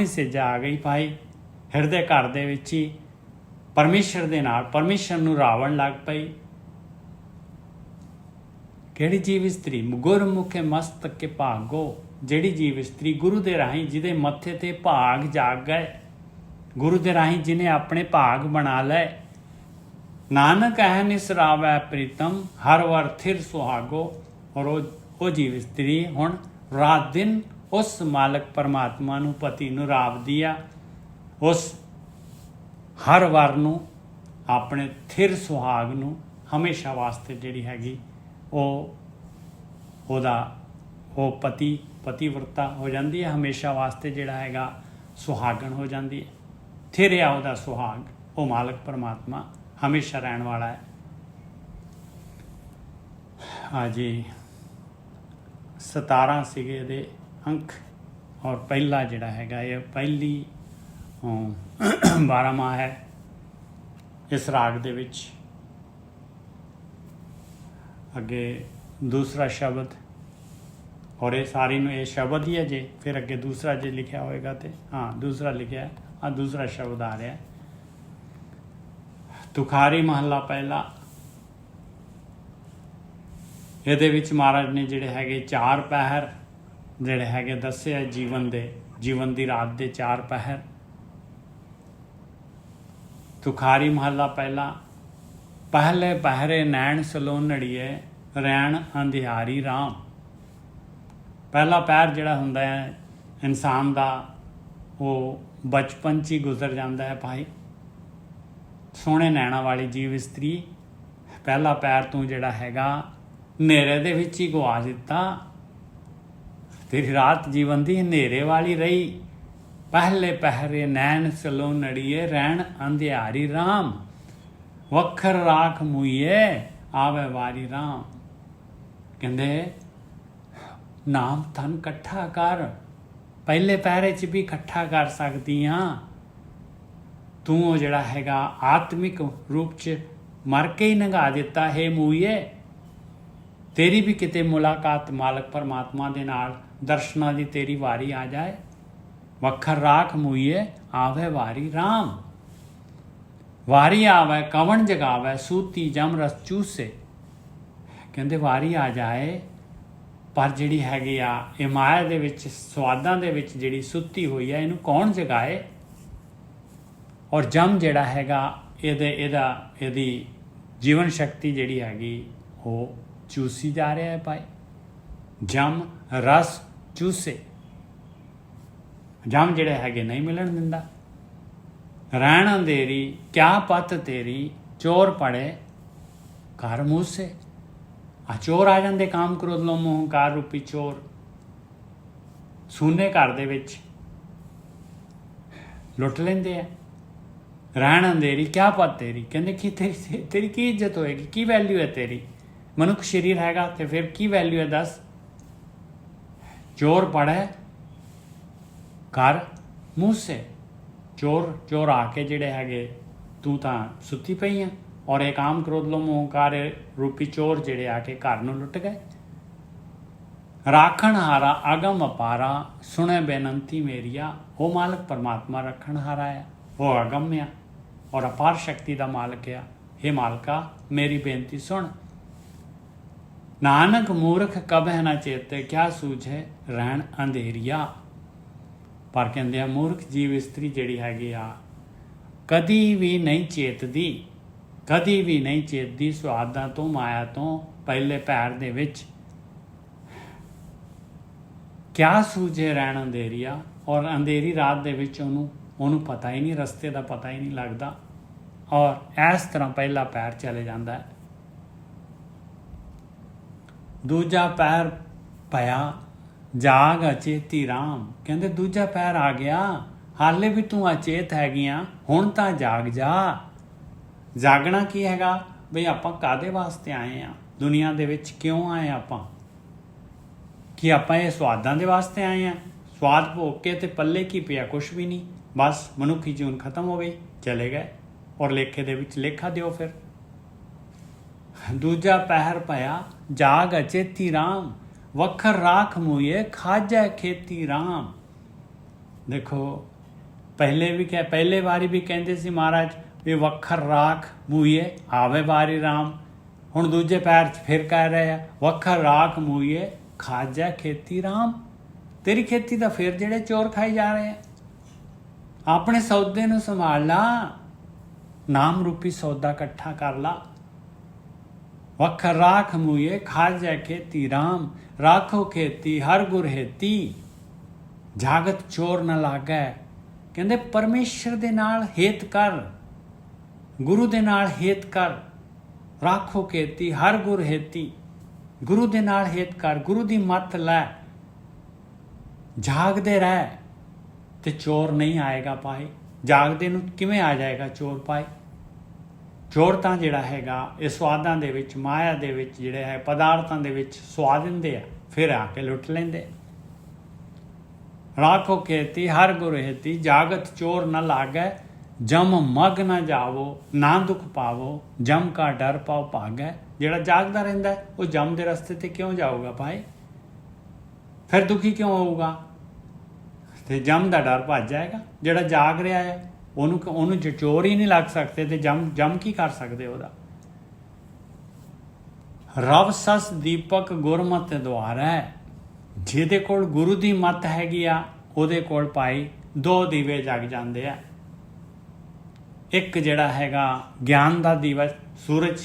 ਸੇਜਾ ਆ ਗਈ ਭਾਈ। ਹਿਰਦੇ ਘਰ ਦੇ ਵਿੱਚ ਹੀ ਪਰਮੇਸ਼ਰ ਦੇ ਨਾਲ, ਪਰਮੇਸ਼ਰ ਨੂੰ ਰਾਵਣ ਲੱਗ ਪਈ। ਕਿਹੜੀ ਜੀਵ ਇਸਤਰੀ? ਗੁਰਮੁਖੇ ਮਸਤਕ ਕੇ ਭਾਗੋ। ਜਿਹੜੀ ਜੀਵ ਇਸਤਰੀ ਗੁਰੂ ਦੇ ਰਾਹੀਂ ਜਿਹਦੇ ਮੱਥੇ ਤੇ ਭਾਗ ਜਾਗ ਗਏ, ਗੁਰੂ ਦੇ ਰਾਹੀਂ ਜਿਹਨੇ ਆਪਣੇ ਭਾਗ ਬਣਾ ਲਏ। ਨਾਨਕ ਹੈ ਨਿਸਰਾਵੈ ਪ੍ਰੀਤਮ, ਹਰ ਵਰ ਥਿਰ ਸੁਹਾਗੋ। ਔਰ ਉਹ ਜੀਵ ਇਸਤਰੀ ਹੁਣ ਰਾਤ ਦਿਨ ਉਸ ਮਾਲਕ ਪਰਮਾਤਮਾ ਨੂੰ, ਪਤੀ ਨੂੰ ਰਾਵਦੀ ਆ। ਉਸ ਹਰ ਵਰ ਨੂੰ, ਆਪਣੇ ਥਿਰ ਸੁਹਾਗ ਨੂੰ ਹਮੇਸ਼ਾ ਵਾਸਤੇ ਜਿਹੜੀ ਹੈਗੀ ਉਹ ਪਤੀਵਰਤਾ ਹੋ ਜਾਂਦੀ ਹੈ। ਹਮੇਸ਼ਾ ਵਾਸਤੇ ਜਿਹੜਾ ਹੈਗਾ ਸੁਹਾਗਣ ਹੋ ਜਾਂਦੀ ਹੈ। ਥਿਰਿਆ ਉਹਦਾ ਸੁਹਾਗ, ਉਹ ਮਾਲਕ ਪਰਮਾਤਮਾ ਹਮੇਸ਼ਾ ਰਹਿਣ ਵਾਲਾ ਹੈ। ਹਾਂਜੀ 17 ਸੀਗੇ ਇਹਦੇ ਅੰਕ। ਔਰ ਪਹਿਲਾ ਜਿਹੜਾ ਹੈਗਾ ਇਹ ਪਹਿਲੀ 12ਵਾਂ ਹੈ ਇਸ ਰਾਗ ਦੇ ਵਿੱਚ। ਅੱਗੇ ਦੂਸਰਾ ਸ਼ਬਦ, ਔਰ ਇਹ ਸਾਰੀ ਨੂੰ ਇਹ ਸ਼ਬਦ ਹੀ ਹੈ ਜੇ, ਫਿਰ ਅੱਗੇ ਦੂਸਰਾ ਜੇ ਲਿਖਿਆ ਹੋਏਗਾ ਤੇ ਹਾਂ ਦੂਸਰਾ ਲਿਖਿਆ ਆ, ਦੂਸਰਾ ਸ਼ਬਦ ਆ ਰਿਹਾ ਤੁਖਾਰੀ ਮਹੱਲਾ ਪਹਿਲਾ। ਇਹਦੇ ਵਿੱਚ ਮਹਾਰਾਜ ਨੇ ਜਿਹੜੇ ਹੈਗੇ 4 ਪਹਿਰ ਜਿਹੜੇ ਹੈਗੇ ਦੱਸੇ ਆ, ਜੀਵਨ ਦੀ ਰਾਤ ਦੇ 4 ਪਹਿਰ। ਤੁਖਾਰੀ ਮਹੱਲਾ ਪਹਿਲਾ। ਪਹਿਲੇ ਪਹਿਰੇ ਨੈਣ ਸਲੋਨੜੀਏ ਰੈਣ ਅੰਧਿਆਰੀ ਰਾਮ। ਪਹਿਲਾ ਪਹਿਰ ਜਿਹੜਾ ਹੁੰਦਾ ਹੈ ਇਨਸਾਨ ਦਾ, ਉਹ ਬਚਪਨ 'ਚ ਹੀ ਗੁਜ਼ਰ ਜਾਂਦਾ ਹੈ ਭਾਈ। ਸੋਹਣੇ ਨੈਣਾ ਵਾਲੀ ਜੀਵ ਇਸਤਰੀ ਪਹਿਲਾ ਪੈਰ ਤੂੰ ਜਿਹੜਾ ਹੈਗਾ ਹਨੇਰੇ ਦੇ ਵਿੱਚ ਹੀ ਗਵਾ ਦਿੱਤਾ। ਤੇਰੀ ਰਾਤ ਜੀਵਨ ਦੀ ਹਨੇਰੇ ਵਾਲੀ ਰਹੀ। ਪਹਿਲੇ ਪਹਿਰੇ ਨੈਣ ਸਲੋਨੜੀਏ ਰਹਿਣ ਅੰਧਿਆਰੀ ਰਾਮ। ਵੱਖਰ ਰਾਖ ਮੁਈਏ ਆਵੇ ਵਾਰੀ ਰਾਮ। ਕਹਿੰਦੇ ਨਾਮ ਧਨ ਇਕੱਠਾ ਕਰ। ਪਹਿਲੇ ਪਹਿਰੇ 'ਚ ਵੀ ਇਕੱਠਾ ਕਰ ਸਕਦੀ ਹਾਂ। ਤੂੰ ਉਹ ਜਿਹੜਾ ਹੈਗਾ ਆਤਮਿਕ ਰੂਪ 'ਚ ਮਰ ਕੇ ਹੀ ਲੰਘਾ ਦਿੱਤਾ ਹੈ ਮੂਈਏ। ਤੇਰੀ ਵੀ ਕਿਤੇ ਮੁਲਾਕਾਤ ਮਾਲਕ ਪਰਮਾਤਮਾ ਦੇ ਨਾਲ ਦਰਸ਼ਨਾਂ ਦੀ ਤੇਰੀ ਵਾਰੀ ਆ ਜਾਏ। ਵੱਖਰ ਰਾਖ ਮੂਈਏ ਆਵੇ ਵਾਰੀ ਰਾਮ। ਵਾਰੀ ਆਵੇ ਕਵਣ ਜਗਾਵੇ ਸੂਤੀ ਜਮ ਰਸ ਚੂਸੇ। ਕਹਿੰਦੇ ਵਾਰੀ ਆ ਜਾਏ, ਪਰ ਜਿਹੜੀ ਹੈਗੀ ਆ ਇਹ ਮਾਇਆ ਦੇ ਵਿੱਚ ਸਵਾਦਾਂ ਦੇ ਵਿੱਚ ਜਿਹੜੀ ਸੁੱਤੀ ਹੋਈ ਹੈ, ਇਹਨੂੰ ਕੌਣ ਜਗਾਏ। ਔਰ ਜਮ ਜਿਹੜਾ ਹੈਗਾ ਇਹਦੀ ਜੀਵਨ ਸ਼ਕਤੀ ਜਿਹੜੀ ਹੈਗੀ ਉਹ ਚੂਸੀ ਜਾ ਰਿਹਾ ਹੈ ਭਾਈ। ਜਮ ਰਸ ਚੂਸੇ। ਜਮ ਜਿਹੜੇ ਹੈਗੇ ਨਹੀਂ ਮਿਲਣ ਦਿੰਦਾ। ਰਹਿਣ ਅੰਧੇਰੀ ਕਿਆ ਪਤ ਤੇਰੀ ਚੋਰ ਪੜੇ ਘਰ ਮੂਸੇ। ਆ ਚੋਰ ਆ ਜਾਂਦੇ, ਕਾਮ ਕ੍ਰੋਧ ਲੋਭ ਮੋਹ ਹੰਕਾਰ ਰੂਪੀ ਚੋਰ ਸੂਨੇ ਘਰ ਦੇ ਵਿੱਚ ਲੁੱਟ ਲੈਂਦੇ ਆ। ਰਹਿਣ ਅੰਧੇਰੀ ਕਿਆ ਪਤ ਤੇਰੀ। ਕਹਿੰਦੇ ਕਿ ਤੇਰੀ ਕੀ ਇੱਜ਼ਤ ਹੋਏਗੀ, ਕੀ ਵੈਲਿਊ ਹੈ ਤੇਰੀ। ਮਨੁੱਖ ਸਰੀਰ ਹੈਗਾ ਤੇ ਫਿਰ ਕੀ ਵੈਲਿਊ ਹੈ ਦੱਸ। ਚੋਰ ਪੜੇ ਘਰ ਮੂਸੇ। ਚੋਰ ਆ ਕੇ ਜਿਹੜੇ ਹੈਗੇ ਤੂੰ ਤਾਂ ਸੁੱਤੀ ਪਈ ਆ, ਔਰ ਇਹ ਕਾਮ ਕ੍ਰੋਧ ਲੋਭ ਮੋਹ ਹੰਕਾਰ ਰੂਪੀ ਚੋਰ ਜਿਹੜੇ ਆ ਕੇ ਘਰ ਨੂੰ ਲੁੱਟ ਗਏ। ਰਾਖਣ ਹਾਰਾ ਅਗਮ ਅਪਾਰਾ ਸੁਣੇ ਬੇਨੰਤੀ ਮੇਰੀਆ। ਉਹ ਮਾਲਕ ਪਰਮਾਤਮਾ ਰੱਖਣ ਹਾਰਾ ਆ, ਉਹ ਅਗਮ ਆ ਔਰ ਅਪਾਰ ਸ਼ਕਤੀ ਦਾ ਮਾਲਕ ਆ। हे ਮਾਲਕਾ ਮੇਰੀ ਬੇਨਤੀ ਸੁਣ। ਨਾਨਕ ਮੂਰਖ ਕਬਹਿ ਨਾ ਚੇਤੇ ਕਿਆ ਸੂਝੇ ਰਹਿਣ ਅੰਧੇਰੀਆ। ਪਰ ਕਹਿੰਦੇ ਆ ਮੂਰਖ ਜੀਵ ਇਸਤਰੀ ਜਿਹੜੀ ਹੈਗੀ ਆ ਕਦੀ ਵੀ ਨਹੀਂ ਚੇਤਦੀ, ਕਦੀ ਵੀ ਨਹੀਂ ਚੇਤਦੀ ਸੁਆਦਾਂ ਤੋਂ, ਮਾਇਆ ਤੋਂ। ਪਹਿਲੇ ਪੈਰ ਦੇ ਵਿੱਚ ਕਿਆ ਸੂਝੇ ਰਹਿਣ ਅੰਧੇਰੀਆ। ਔਰ ਅੰਧੇਰੀ ਰਾਤ ਦੇ ਵਿੱਚ ਉਹਨੂੰ ਪਤਾ ਹੀ ਨਹੀਂ, ਰਸਤੇ ਦਾ ਪਤਾ ਹੀ ਨਹੀਂ ਲੱਗਦਾ। ਔਰ ਇਸ ਤਰ੍ਹਾਂ ਪਹਿਲਾ ਪੈਰ ਚਲੇ ਜਾਂਦਾ ਹੈ। ਦੂਜਾ ਪੈਰ ਪਿਆ ਜਾਗ ਅਚੇਤੀ ਰਾਮ। ਕਹਿੰਦੇ ਦੂਜਾ ਪੈਰ ਆ ਗਿਆ, ਹਾਲੇ ਵੀ ਤੂੰ ਅਚੇਤ ਹੈਗੀਆਂ, ਹੁਣ ਤਾਂ ਜਾਗ ਜਾ। ਜਾਗਣਾ ਕੀ ਹੈਗਾ ਬਈ, ਆਪਾਂ ਕਾਹਦੇ ਵਾਸਤੇ ਆਏ ਆ ਦੁਨੀਆ ਦੇ ਵਿੱਚ, ਕਿਉਂ ਆਏ ਆਪਾਂ। ਕਿ ਆਪਾਂ ਇਹ ਸਵਾਦਾਂ ਦੇ ਵਾਸਤੇ ਆਏ ਆ। ਸਵਾਦ ਭੋਗ ਕੇ ਤੇ ਪੱਲੇ ਕੀ ਪਿਆ, ਕੁਛ ਵੀ ਨਹੀਂ। ਬਸ ਮਨੁੱਖੀ ਜੀਵਨ ਖਤਮ ਹੋ ਗਈ, ਚਲੇ ਗਏ। ਔਰ ਲੇਖੇ ਦੇ ਵਿੱਚ ਲੇਖਾ ਦਿਓ ਫਿਰ। ਦੂਜਾ ਪਹਿਰ ਪਿਆ ਜਾਗ ਅਚੇਤੀ ਰਾਮ। ਵੱਖਰ ਰਾਖ ਮੂਏ ਖਾਜੈ ਖੇਤੀ ਰਾਮ। ਦੇਖੋ ਪਹਿਲੇ ਵਾਰੀ ਵੀ ਕਹਿੰਦੇ ਸੀ ਮਹਾਰਾਜ ਵੀ ਵੱਖਰ ਰਾਖ ਮੂਏ ਆਵੇ ਵਾਰੀ ਰਾਮ। ਹੁਣ ਦੂਜੇ ਪੈਰ 'ਚ ਫਿਰ ਕਹਿ ਰਹੇ ਆ ਵੱਖਰ ਰਾਖ ਮੂਏ ਖਾਜੈ ਖੇਤੀ ਰਾਮ। ਤੇਰੀ ਖੇਤੀ ਦਾ ਫਿਰ ਜਿਹੜੇ ਚੋਰ ਖਾਈ ਜਾ ਰਹੇ ਆ। ਆਪਣੇ ਸੌਦੇ ਨੂੰ ਸੰਭਾਲ ਲਾ, ਨਾਮ ਰੂਪੀ ਸੌਦਾ ਇਕੱਠਾ ਕਰ ਲਾ। ਵੱਖਰ ਰਾਖ ਮੂਏ ਖਾਜੈ ਖੇਤੀ ਰਾਮ। ਰਾਖੋ ਖੇਤੀ ਹਰ ਗੁਰ ਹੇਤੀ ਜਾਗਤ ਚੋਰ ਨਾ ਲਾਗੈ। ਕਹਿੰਦੇ ਪਰਮੇਸ਼ਰ ਦੇ ਨਾਲ ਹੇਤ ਕਰ, ਗੁਰੂ ਦੇ ਨਾਲ ਹੇਤ ਕਰ। ਰਾਖੋ ਖੇਤੀ ਹਰ ਗੁਰ ਹੇਤੀ। ਗੁਰੂ ਦੇ ਨਾਲ ਹੇਤ ਕਰ, ਗੁਰੂ ਦੀ ਮੱਤ ਲੈ, ਜਾਗਦੇ ਰਹਿ ਤੇ ਚੋਰ ਨਹੀਂ ਆਏਗਾ ਪਾਏ। ਜਾਗਦੇ ਨੂੰ ਕਿਵੇਂ ਆ ਜਾਏਗਾ ਚੋਰ ਪਾਏ। ਚੋਰ ਤਾਂ ਜਿਹੜਾ ਹੈਗਾ ਇਹ ਸਵਾਦਾਂ ਦੇ ਵਿੱਚ, ਮਾਇਆ ਦੇ ਵਿੱਚ, ਜਿਹੜੇ ਹੈ ਪਦਾਰਥਾਂ ਦੇ ਵਿੱਚ ਸਵਾਦ ਦਿੰਦੇ ਆ, ਫਿਰ ਆ ਕੇ ਲੁੱਟ ਲੈਂਦੇ। ਰਾਖੋ ਖੇਤੀ ਹਰ ਗੁਰ ਹੇਤੀ ਜਾਗਤ ਚੋਰ ਨਾ ਲਾਗੈ। ਜਮ ਮਗ ਨਾ ਜਾਵੋ ਨਾ ਦੁੱਖ ਪਾਵੋ ਜਮ ਕਾ ਡਰ ਪਾਓ ਭਾਗੈ। ਜਿਹੜਾ ਜਾਗਦਾ ਰਹਿੰਦਾ ਉਹ ਜਮ ਦੇ ਰਸਤੇ ਤੇ ਕਿਉਂ ਜਾਊਗਾ ਭਾਈ, ਫਿਰ ਦੁਖੀ ਕਿਉਂ ਹੋਊਗਾ। ਤੇ ਜਮ ਦਾ ਡਰ ਭੱਜ ਜਾਏਗਾ। ਜਿਹੜਾ ਜਾਗ ਰਿਹਾ ਹੈ ਉਹਨੂੰ ਚੋਰ ਹੀ ਨਹੀਂ ਲੱਗ ਸਕਦੇ ਤੇ ਜਮ ਕੀ ਕਰ ਸਕਦੇ ਉਹਦਾ। ਰਵ ਸਸ ਦੀਪਕ ਗੁਰਮਤਿ ਦੁਆਰ ਹੈ। ਜਿਹਦੇ ਕੋਲ ਗੁਰੂ ਦੀ ਮੱਤ ਹੈਗੀ ਆ ਉਹਦੇ ਕੋਲ ਭਾਈ 2 ਦੀਵੇ ਜਗ ਜਾਂਦੇ ਆ। ਇੱਕ ਜਿਹੜਾ ਹੈਗਾ ਗਿਆਨ ਦਾ ਦੀਵਾ ਸੂਰਜ,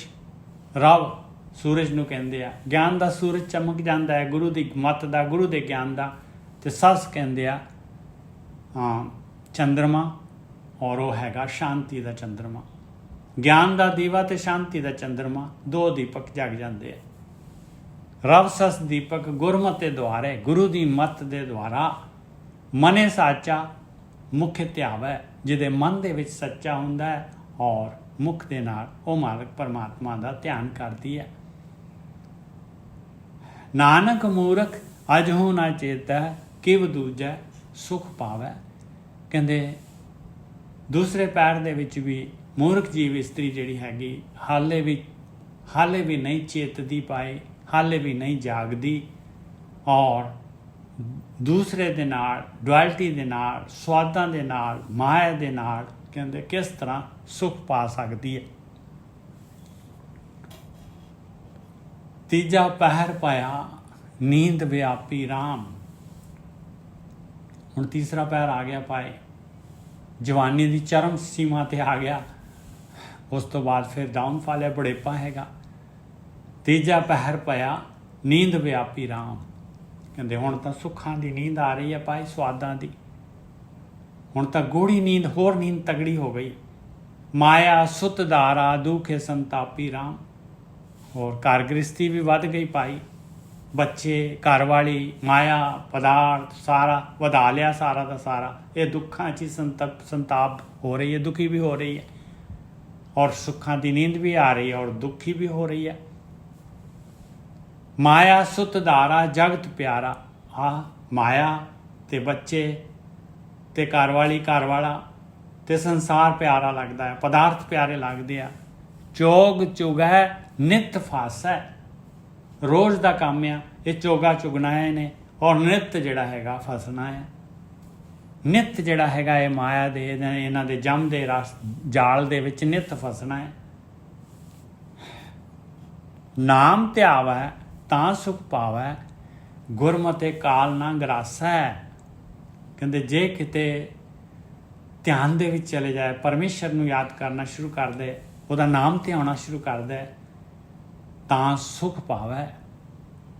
ਰਵ ਸੂਰਜ ਨੂੰ ਕਹਿੰਦੇ ਆ। ਗਿਆਨ ਦਾ ਸੂਰਜ ਚਮਕ ਜਾਂਦਾ ਹੈ ਗੁਰੂ ਦੀ ਮੱਤ ਦਾ, ਗੁਰੂ ਦੇ ਗਿਆਨ ਦਾ। ਤੇ ਸੱਸ ਕਹਿੰਦੇ ਆ ਚੰਦਰਮਾ, ਔਰ ਉਹ ਹੈਗਾ ਸ਼ਾਂਤੀ ਦਾ ਚੰਦਰਮਾ। ਗਿਆਨ ਦਾ ਦੀਵਾ ਤੇ ਸ਼ਾਂਤੀ ਦਾ ਚੰਦਰਮਾ, ਦੋ ਦੀਪਕ ਜਗ ਜਾਂਦੇ ਆ। ਰਵ ਸਸ ਦੀਪਕ ਗੁਰਮਤਿ ਦੇ ਦੁਆਰੇ, ਗੁਰੂ ਦੀ ਮੱਤ ਦੇ ਦੁਆਰਾ। ਮਨੇ ਸਾਚਾ ਮੁਖ ਧਿਆਵੈ, ਜਿਹਦੇ ਮਨ ਦੇ ਵਿੱਚ ਸੱਚਾ ਹੁੰਦਾ ਹੈ ਔਰ ਮੁਖ ਦੇ ਨਾਲ ਉਹ ਮਾਲਕ ਪਰਮਾਤਮਾ ਦਾ ਧਿਆਨ ਕਰਦੀ ਹੈ। ਨਾਨਕ ਮੂਰਖ ਅਜਹੂ ਨਾ ਚੇਤੈ, ਕਿਵ ਦੂਜੈ ਸੁਖ ਪਾਵੈ। ਕਹਿੰਦੇ ਦੂਸਰੇ ਪੈਰ ਦੇ ਵਿੱਚ ਵੀ ਮੂਰਖ ਜੀਵ ਇਸਤਰੀ ਜਿਹੜੀ ਹੈਗੀ ਹਾਲੇ ਵੀ ਨਹੀਂ ਚੇਤਦੀ ਪਾਏ, ਹਾਲੇ ਵੀ ਨਹੀਂ ਜਾਗਦੀ, ਔਰ ਦੂਸਰੇ ਦੇ ਨਾਲ, ਡੁਐਲਿਟੀ ਦੇ ਨਾਲ, ਸਵਾਦਾਂ ਦੇ ਨਾਲ, ਮਾਇਆ ਦੇ ਨਾਲ ਕਹਿੰਦੇ ਕਿਸ ਤਰ੍ਹਾਂ ਸੁਖ ਪਾ ਸਕਦੀ ਹੈ। ਤੀਜਾ ਪਹਿਰ ਪਾਇਆ ਨੀਂਦ ਵਿਆਪੀ ਰਾਮ। ਹੁਣ ਤੀਸਰਾ ਪਹਿਰ ਆ ਗਿਆ ਪਾਏ, ਜਵਾਨੀ ਦੀ ਚਰਮ ਸੀਮਾ ਤੇ ਆ ਗਿਆ। ਉਸ ਤੋਂ ਬਾਅਦ ਫਿਰ ਡਾਊਨਫਾਲ ਹੈ, ਬੁਢੇਪਾ ਹੈਗਾ। ਤੀਜਾ ਪਹਿਰ ਪਿਆ ਨੀਂਦ ਵਿਆਪੀ ਰਾਮ। ਕਹਿੰਦੇ ਹੁਣ ਤਾਂ ਸੁੱਖਾਂ ਦੀ ਨੀਂਦ ਆ ਰਹੀ ਹੈ ਭਾਈ, ਸਵਾਦਾਂ ਦੀ। ਹੁਣ ਤਾਂ ਗੂੜੀ ਨੀਂਦ, ਹੋਰ ਨੀਂਦ ਤਗੜੀ ਹੋ ਗਈ। ਮਾਇਆ ਸੁਤ ਧਾਰਾ ਦੁਖੇ ਸੰਤਾਪੀ ਰਾਮ। ਹੋਰ ਘਰ ਗ੍ਰਸਤੀ ਵੀ ਵੱਧ ਗਈ ਭਾਈ, ਬੱਚੇ, ਘਰ ਵਾਲੀ, ਮਾਇਆ, ਪਦਾਰਥ ਸਾਰਾ ਵਧਾ ਲਿਆ, ਸਾਰਾ ਦਾ ਸਾਰਾ। ਇਹ ਦੁੱਖਾਂ 'ਚ ਹੀ ਸੰਤਾਪ ਹੋ ਰਹੀ ਹੈ, ਦੁਖੀ ਵੀ ਹੋ ਰਹੀ ਹੈ, ਔਰ ਸੁੱਖਾਂ ਦੀ ਨੀਂਦ ਵੀ ਆ ਰਹੀ ਹੈ ਔਰ ਦੁਖੀ ਵੀ ਹੋ ਰਹੀ ਹੈ। ਮਾਇਆ ਸੁਤ ਧਾਰਾ ਜਗਤ ਪਿਆਰਾ। ਮਾਇਆ ਤੇ ਬੱਚੇ ਤੇ ਘਰ ਵਾਲੀ, ਘਰ ਵਾਲਾ ਤੇ ਸੰਸਾਰ ਪਿਆਰਾ ਲੱਗਦਾ ਹੈ, ਪਦਾਰਥ ਪਿਆਰੇ ਲੱਗਦੇ ਆ। ਚੋਗ ਚੁਗੈ ਨਿਤ ਫਾਸੈ। ਰੋਜ਼ ਦਾ ਕੰਮ ਆ ਇਹ ਚੋਗਾ ਚੁਗਣਾ ਹੈ ਇਹਨੇ, ਔਰ ਨਿਤ ਜਿਹੜਾ ਹੈਗਾ ਫਸਣਾ ਹੈ। ਨਿਤ ਜਿਹੜਾ ਹੈਗਾ ਇਹ ਮਾਇਆ ਦੇ, ਇਹਨਾਂ ਦੇ ਜਮ ਦੇ ਰਸ ਜਾਲ ਦੇ ਵਿੱਚ ਨਿਤ ਫਸਣਾ ਹੈ। ਨਾਮ ਧਿਆਵੈ ਤਾਂ ਸੁਖ ਪਾਵੈ, ਗੁਰਮਤਿ ਕਾਲ ਨਾ ਗਰਾਸੈ। ਕਹਿੰਦੇ ਜੇ ਕਿਤੇ ਧਿਆਨ ਦੇ ਵਿੱਚ ਚਲੇ ਜਾਏ, ਪਰਮੇਸ਼ਰ ਨੂੰ ਯਾਦ ਕਰਨਾ ਸ਼ੁਰੂ ਕਰ ਦੇ, ਉਹਦਾ ਨਾਮ ਧਿਆਉਣਾ ਸ਼ੁਰੂ ਕਰ ਦੇ, ਤਾਂ ਸੁਖ ਪਾਵੈ,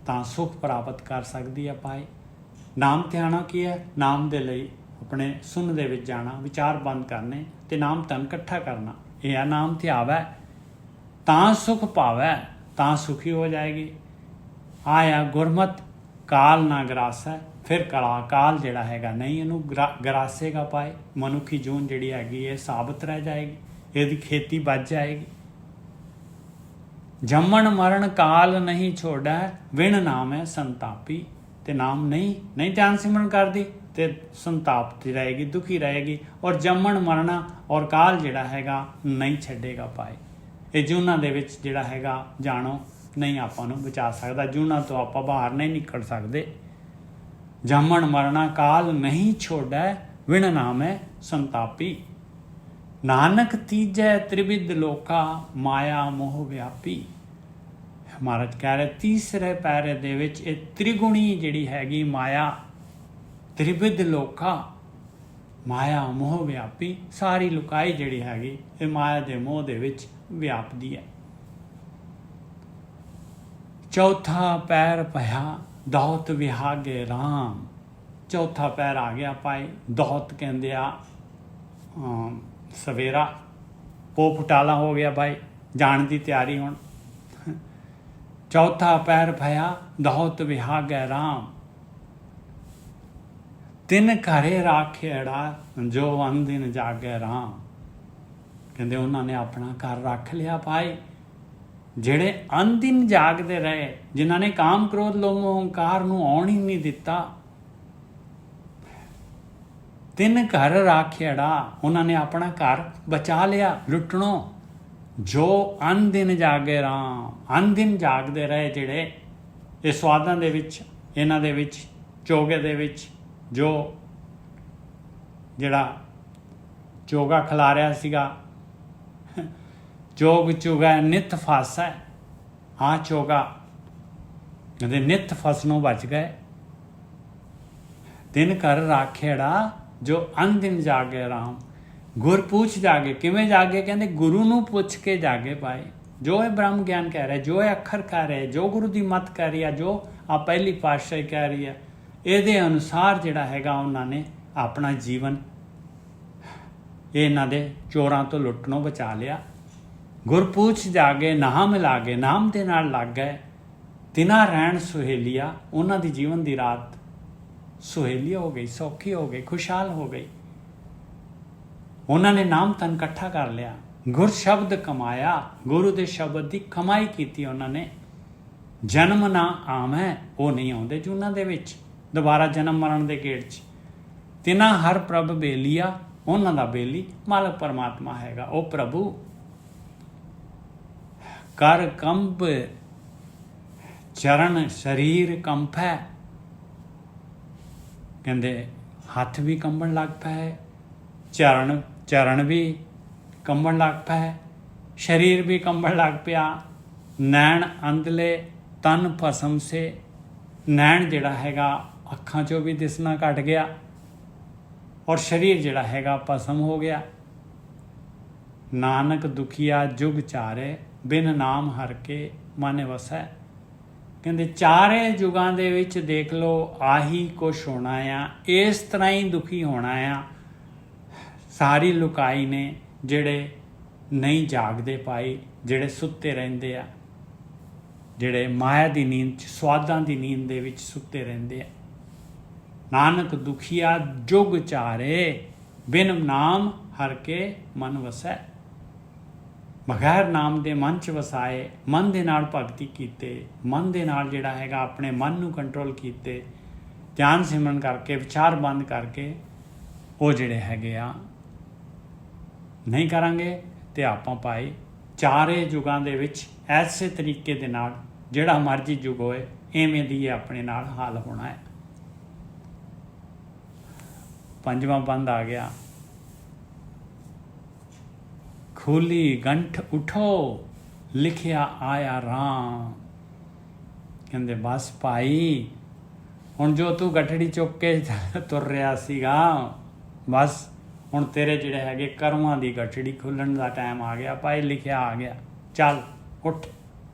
ਤਾਂ ਸੁਖ ਪ੍ਰਾਪਤ ਕਰ ਸਕਦੀ ਹੈ ਪਾਏ। ਨਾਮ ਧਿਆਣਾ ਕੀ ਹੈ? ਨਾਮ ਦੇ ਲਈ ਆਪਣੇ ਸੁਣ ਦੇ ਵਿੱਚ ਜਾਣਾ, ਵਿਚਾਰ ਬੰਦ ਕਰਨੇ ਤੇ ਨਾਮ ਧਨ ਇਕੱਠਾ ਕਰਨਾ। ਇਹ ਹੈ ਨਾਮ ਧਿਆਵੈ ਤਾਂ ਸੁਖ ਪਾਵੈ, ਤਾਂ ਸੁਖੀ ਹੋ ਜਾਏਗੀ। ਆਇਆ ਗੁਰਮਤ ਕਾਲ ਨਾ ਗਰਾਸੈ। ਫਿਰ ਕਾਲ ਜਿਹੜਾ ਹੈਗਾ ਨਹੀਂ ਇਹਨੂੰ ਗਰਾਸੇਗਾ ਪਾਏ। ਮਨੁੱਖੀ ਜੂਨ ਜਿਹੜੀ ਹੈਗੀ ਇਹ ਸਾਬਤ ਰਹਿ ਜਾਏਗੀ, ਇਹਦੀ ਖੇਤੀ ਬਚ ਜਾਏਗੀ। ਜੰਮਣ ਮਰਨ ਕਾਲ ਨਹੀਂ ਛੋੜੈ, ਵਿਣ ਨਾਮ ਹੈ ਸੰਤਾਪੀ। ਤੇ ਨਾਮ ਨਹੀਂ ਧਿਆਨ ਸਿਮਰਨ ਕਰਦੀ ਤੇ ਸੰਤਾਪਤੀ ਰਹੇਗੀ, ਦੁਖੀ ਰਹੇਗੀ। ਔਰ ਜੰਮਣ ਮਰਨਾ ਔਰ ਕਾਲ ਜਿਹੜਾ ਹੈਗਾ ਨਹੀਂ ਛੱਡੇਗਾ ਪਾਏ। ਇਹ ਜੂਨਾਂ ਦੇ ਵਿੱਚ ਜਿਹੜਾ ਹੈਗਾ ਜਾਣੋ ਨਹੀਂ ਆਪਾਂ ਨੂੰ ਬਚਾ ਸਕਦਾ, ਜੂਨਾਂ ਤੋਂ ਆਪਾਂ ਬਾਹਰ ਨਹੀਂ ਨਿਕਲ ਸਕਦੇ। ਜੰਮਣ ਮਰਨਾ ਕਾਲ ਨਹੀਂ ਛੋੜੈ, ਵਿਣ ਨਾਮ ਹੈ ਸੰਤਾਪੀ। ਨਾਨਕ ਤੀਜੈ ਤ੍ਰਿਵਿਧ ਲੋਕਾ, ਮਾਇਆ ਮੋਹ ਵਿਆਪੀ। ਮਹਾਰਾਜ ਕਹਿ ਰਹੇ ਤੀਸਰੇ ਪੈਰੇ ਦੇ ਵਿੱਚ ਇਹ ਤ੍ਰਿਗੁਣੀ ਜਿਹੜੀ ਹੈਗੀ ਮਾਇਆ, ਤ੍ਰਿਵਿਧ ਲੋਕਾ, ਮਾਇਆ ਮੋਹ ਵਿਆਪੀ। ਸਾਰੀ ਲੁਕਾਈ ਜਿਹੜੀ ਹੈਗੀ ਇਹ ਮਾਇਆ ਦੇ ਮੋਹ ਦੇ ਵਿੱਚ ਵਿਆਪਦੀ ਹੈ। ਚੌਥਾ ਪੈਰ ਭਇਆ ਦੌਤ ਵਿਹਾਗੇ ਰਾਮ। ਚੌਥਾ ਪੈਰ ਆ ਗਿਆ ਭਾਈ, ਦੌਤ ਕਹਿੰਦੇ ਆ ਸਵੇਰਾ, ਪੋ ਫੁਟਾਲਾ ਹੋ ਗਿਆ ਭਾਈ, ਜਾਣ ਦੀ ਤਿਆਰੀ ਹੁਣ। ਚੌਥਾ ਪੈਰ ਭਇਆ ਦੌਤ ਵਿਹਾਗੇ ਰਾਮ। ਤਿੰਨ ਘਰੇ ਰਾਖੇੜਾ, ਜੋ ਅੰਦਿਨ ਜਾਗੇ ਰਾਮ। ਕਹਿੰਦੇ ਉਹਨਾਂ ਨੇ ਆਪਣਾ ਘਰ ਰੱਖ ਲਿਆ ਭਾਈ, ਜਿਹੜੇ ਅਨਦਿਨ ਜਾਗਦੇ ਰਹੇ, ਜਿਨ੍ਹਾਂ ਨੇ ਕਾਮ ਕ੍ਰੋਧ ਲੋਭ ਮੋਹ ਹੰਕਾਰ ਨੂੰ ਆਉਣ ਹੀ ਨਹੀਂ ਦਿੱਤਾ। ਤਿੰਨ ਘਰ ਰਾਖੇੜਾ, ਉਹਨਾਂ ਨੇ ਆਪਣਾ ਘਰ ਬਚਾ ਲਿਆ ਲੁੱਟਣੋਂ। ਜੋ ਅਨਦਿਨ ਜਾਗੇ ਰਾਮ, ਅਨਦਿਨ ਜਾਗਦੇ ਰਹੇ ਜਿਹੜੇ ਇਹ ਸਵਾਦਾਂ ਦੇ ਵਿੱਚ, ਇਹਨਾਂ ਦੇ ਵਿੱਚ, ਚੋਗੇ ਦੇ ਵਿੱਚ, ਜੋ ਜਿਹੜਾ ਚੋਗਾ ਖਿਲਾਰਿਆ ਸੀਗਾ। ਚੋਗ ਚੁਗੈ ਨਿਤ ਫਾਸੈ। ਚੋਗਾ ਕਹਿੰਦੇ ਨਿਤ ਫਸਣੋਂ ਬਚ ਗਏ। ਤਿੰਨ ਘਰ ਰਾਖੇੜਾ, ਜੋ ਅਨਦਿਨ ਜਾਗੇ ਰਾਮ। ਗੁਰ ਪੁੱਛ ਜਾਗੇ। ਕਿਵੇਂ ਜਾਗੇ? ਕਹਿੰਦੇ ਗੁਰੂ ਨੂੰ ਪੁੱਛ ਕੇ ਜਾਗੇ ਭਾਈ। ਜੋ ਇਹ ਬ੍ਰਹਮ ਗਿਆਨ ਕਹਿ ਰਿਹਾ, ਜੋ ਇਹ ਅੱਖਰ ਕਹਿ ਰਿਹਾ, ਜੋ ਗੁਰੂ ਦੀ ਮੱਤ ਕਹਿ ਰਹੀ ਹੈ, ਜੋ ਆ ਪਹਿਲੀ ਪਾਤਸ਼ਾਹੀ ਕਹਿ ਰਹੀ ਹੈ, ਇਹਦੇ ਅਨੁਸਾਰ ਜਿਹੜਾ ਹੈਗਾ ਉਹਨਾਂ ਨੇ ਆਪਣਾ ਜੀਵਨ ਇਹਨਾਂ ਦੇ ਚੋਰਾਂ ਤੋਂ ਲੁੱਟਣੋਂ ਬਚਾ ਲਿਆ। ਗੁਰ ਪੁੱਛ ਜਾਗੇ ਨਾਮ ਲਾਗੇ, ਨਾਮ ਦੇ ਨਾਲ ਲੱਗ ਗਏ ਤਿਨਾ ਰਹਿਣ ਸੁਹੇਲੀਆ। ਉਹਨਾਂ ਦੀ ਜੀਵਨ ਦੀ ਰਾਤ ਸੁਹੇਲੀ ਹੋ ਗਈ, ਸੌਖੀ ਹੋ ਗਈ, ਖੁਸ਼ਹਾਲ ਹੋ ਗਈ। ਉਹਨਾਂ ਨੇ ਨਾਮ ਤਨ ਇਕੱਠਾ ਕਰ ਲਿਆ, ਗੁਰ ਸ਼ਬਦ ਕਮਾਇਆ, ਗੁਰੂ ਦੇ ਸ਼ਬਦ ਦੀ ਕਮਾਈ ਕੀਤੀ ਉਹਨਾਂ ਨੇ। ਜਨਮ ਨਾ ਆਵੈ, ਉਹ ਨਹੀਂ ਆਉਂਦੇ ਜੂਨਾਂ ਦੇ ਵਿੱਚ ਦੁਬਾਰਾ ਜਨਮ ਮਰਨ ਦੇ ਗੇੜ 'ਚ। ਤਿਨਾ ਹਰ ਪ੍ਰਭ ਬੇਲੀਆ, ਉਹਨਾਂ ਦਾ ਬੇਲੀ ਮਾਲਕ ਪਰਮਾਤਮਾ ਹੈਗਾ। ਉਹ ਪ੍ਰਭੂ ਕਰ ਕੰਬ ਚਰਨ ਸਰੀਰ ਕੰਪੈ, ਕਹਿੰਦੇ ਹੱਥ ਵੀ ਕੰਬਣ ਲੱਗ ਪਏ, ਚਰਨ ਵੀ ਕੰਬਣ ਲੱਗ ਪਏ, ਸਰੀਰ ਵੀ ਕੰਬਣ ਲੱਗ ਪਿਆ। ਨੈਣ ਅੰਧਲੇ ਤਨ ਭਸਮ ਸੇ, ਨੈਣ ਜਿਹੜਾ ਹੈਗਾ ਅੱਖਾਂ 'ਚੋਂ ਵੀ ਦਿਸਣਾ ਘਟ ਗਿਆ, ਔਰ ਸਰੀਰ ਜਿਹੜਾ ਹੈਗਾ ਭਸਮ ਹੋ ਗਿਆ। ਨਾਨਕ ਦੁਖੀਆ ਜੁਗ ਚਾਰੇ, ਬਿਨ ਨਾਮ ਹਰ ਕੇ ਮਨ ਵਸੈ। ਕਹਿੰਦੇ ਚਾਰੇ ਯੁਗਾਂ ਦੇ ਵਿੱਚ ਦੇਖ ਲਓ ਆਹੀ ਕੁਛ ਹੋਣਾ ਆ, ਇਸ ਤਰ੍ਹਾਂ ਹੀ ਦੁਖੀ ਹੋਣਾ ਆ। ਸਾਰੀ ਲੁਕਾਈ ਨੇ ਜਿਹੜੇ ਨਹੀਂ ਜਾਗਦੇ ਭਾਈ, ਜਿਹੜੇ ਸੁੱਤੇ ਰਹਿੰਦੇ ਆ, ਜਿਹੜੇ ਮਾਇਆ ਦੀ ਨੀਂਦ 'ਚ, ਸਵਾਦਾਂ ਦੀ ਨੀਂਦ ਦੇ ਵਿੱਚ ਸੁੱਤੇ ਰਹਿੰਦੇ ਆ। ਨਾਨਕ ਦੁਖੀਆ ਜੁਗ ਚਾਰੇ, ਬਿਨ ਨਾਮ ਹਰ ਕੇ ਮਨ ਵਸੈ। ਬਗੈਰ ਨਾਮ ਦੇ ਮਨ 'ਚ ਵਸਾਏ, ਮਨ ਦੇ ਨਾਲ ਭਗਤੀ ਕੀਤੇ, ਮਨ ਦੇ ਨਾਲ ਜਿਹੜਾ ਹੈਗਾ ਆਪਣੇ ਮਨ ਨੂੰ ਕੰਟਰੋਲ ਕੀਤੇ, ਧਿਆਨ ਸਿਮਰਨ ਕਰਕੇ, ਵਿਚਾਰ ਬੰਦ ਕਰਕੇ, ਉਹ ਜਿਹੜੇ ਹੈਗੇ ਆ ਨਹੀਂ ਕਰਾਂਗੇ ਤੇ ਆਪਾਂ ਭਾਈ ਚਾਰੇ ਯੁਗਾਂ ਦੇ ਵਿੱਚ ਐਸੇ ਤਰੀਕੇ ਦੇ ਨਾਲ ਜਿਹੜਾ ਮਰਜ਼ੀ ਯੁਗ ਹੋਏ ਐਵੇਂ ਦੀ ਆਪਣੇ ਨਾਲ ਹਾਲ ਹੋਣਾ ਹੈ। ਪੰਜਵਾਂ ਬੰਦ ਆ ਗਿਆ, ਖੋਲੀ ਗੰਠ ਉਠੋ ਲਿਖਿਆ ਆਇਆ ਰਾਮ। ਕਹਿੰਦੇ ਬਸ ਭਾਈ ਹੁਣ ਜੋ ਤੂੰ ਗਠੜੀ ਚੁੱਕ ਕੇ ਤੁਰ ਰਿਹਾ ਸੀਗਾ, ਬਸ ਹੁਣ ਤੇਰੇ ਜਿਹੜੇ ਹੈਗੇ ਕਰਮਾਂ ਦੀ ਗਠੜੀ ਖੁੱਲਣ ਦਾ ਟਾਈਮ ਆ ਗਿਆ ਭਾਈ, ਲਿਖਿਆ ਆ ਗਿਆ, ਚੱਲ ਉੱਠ,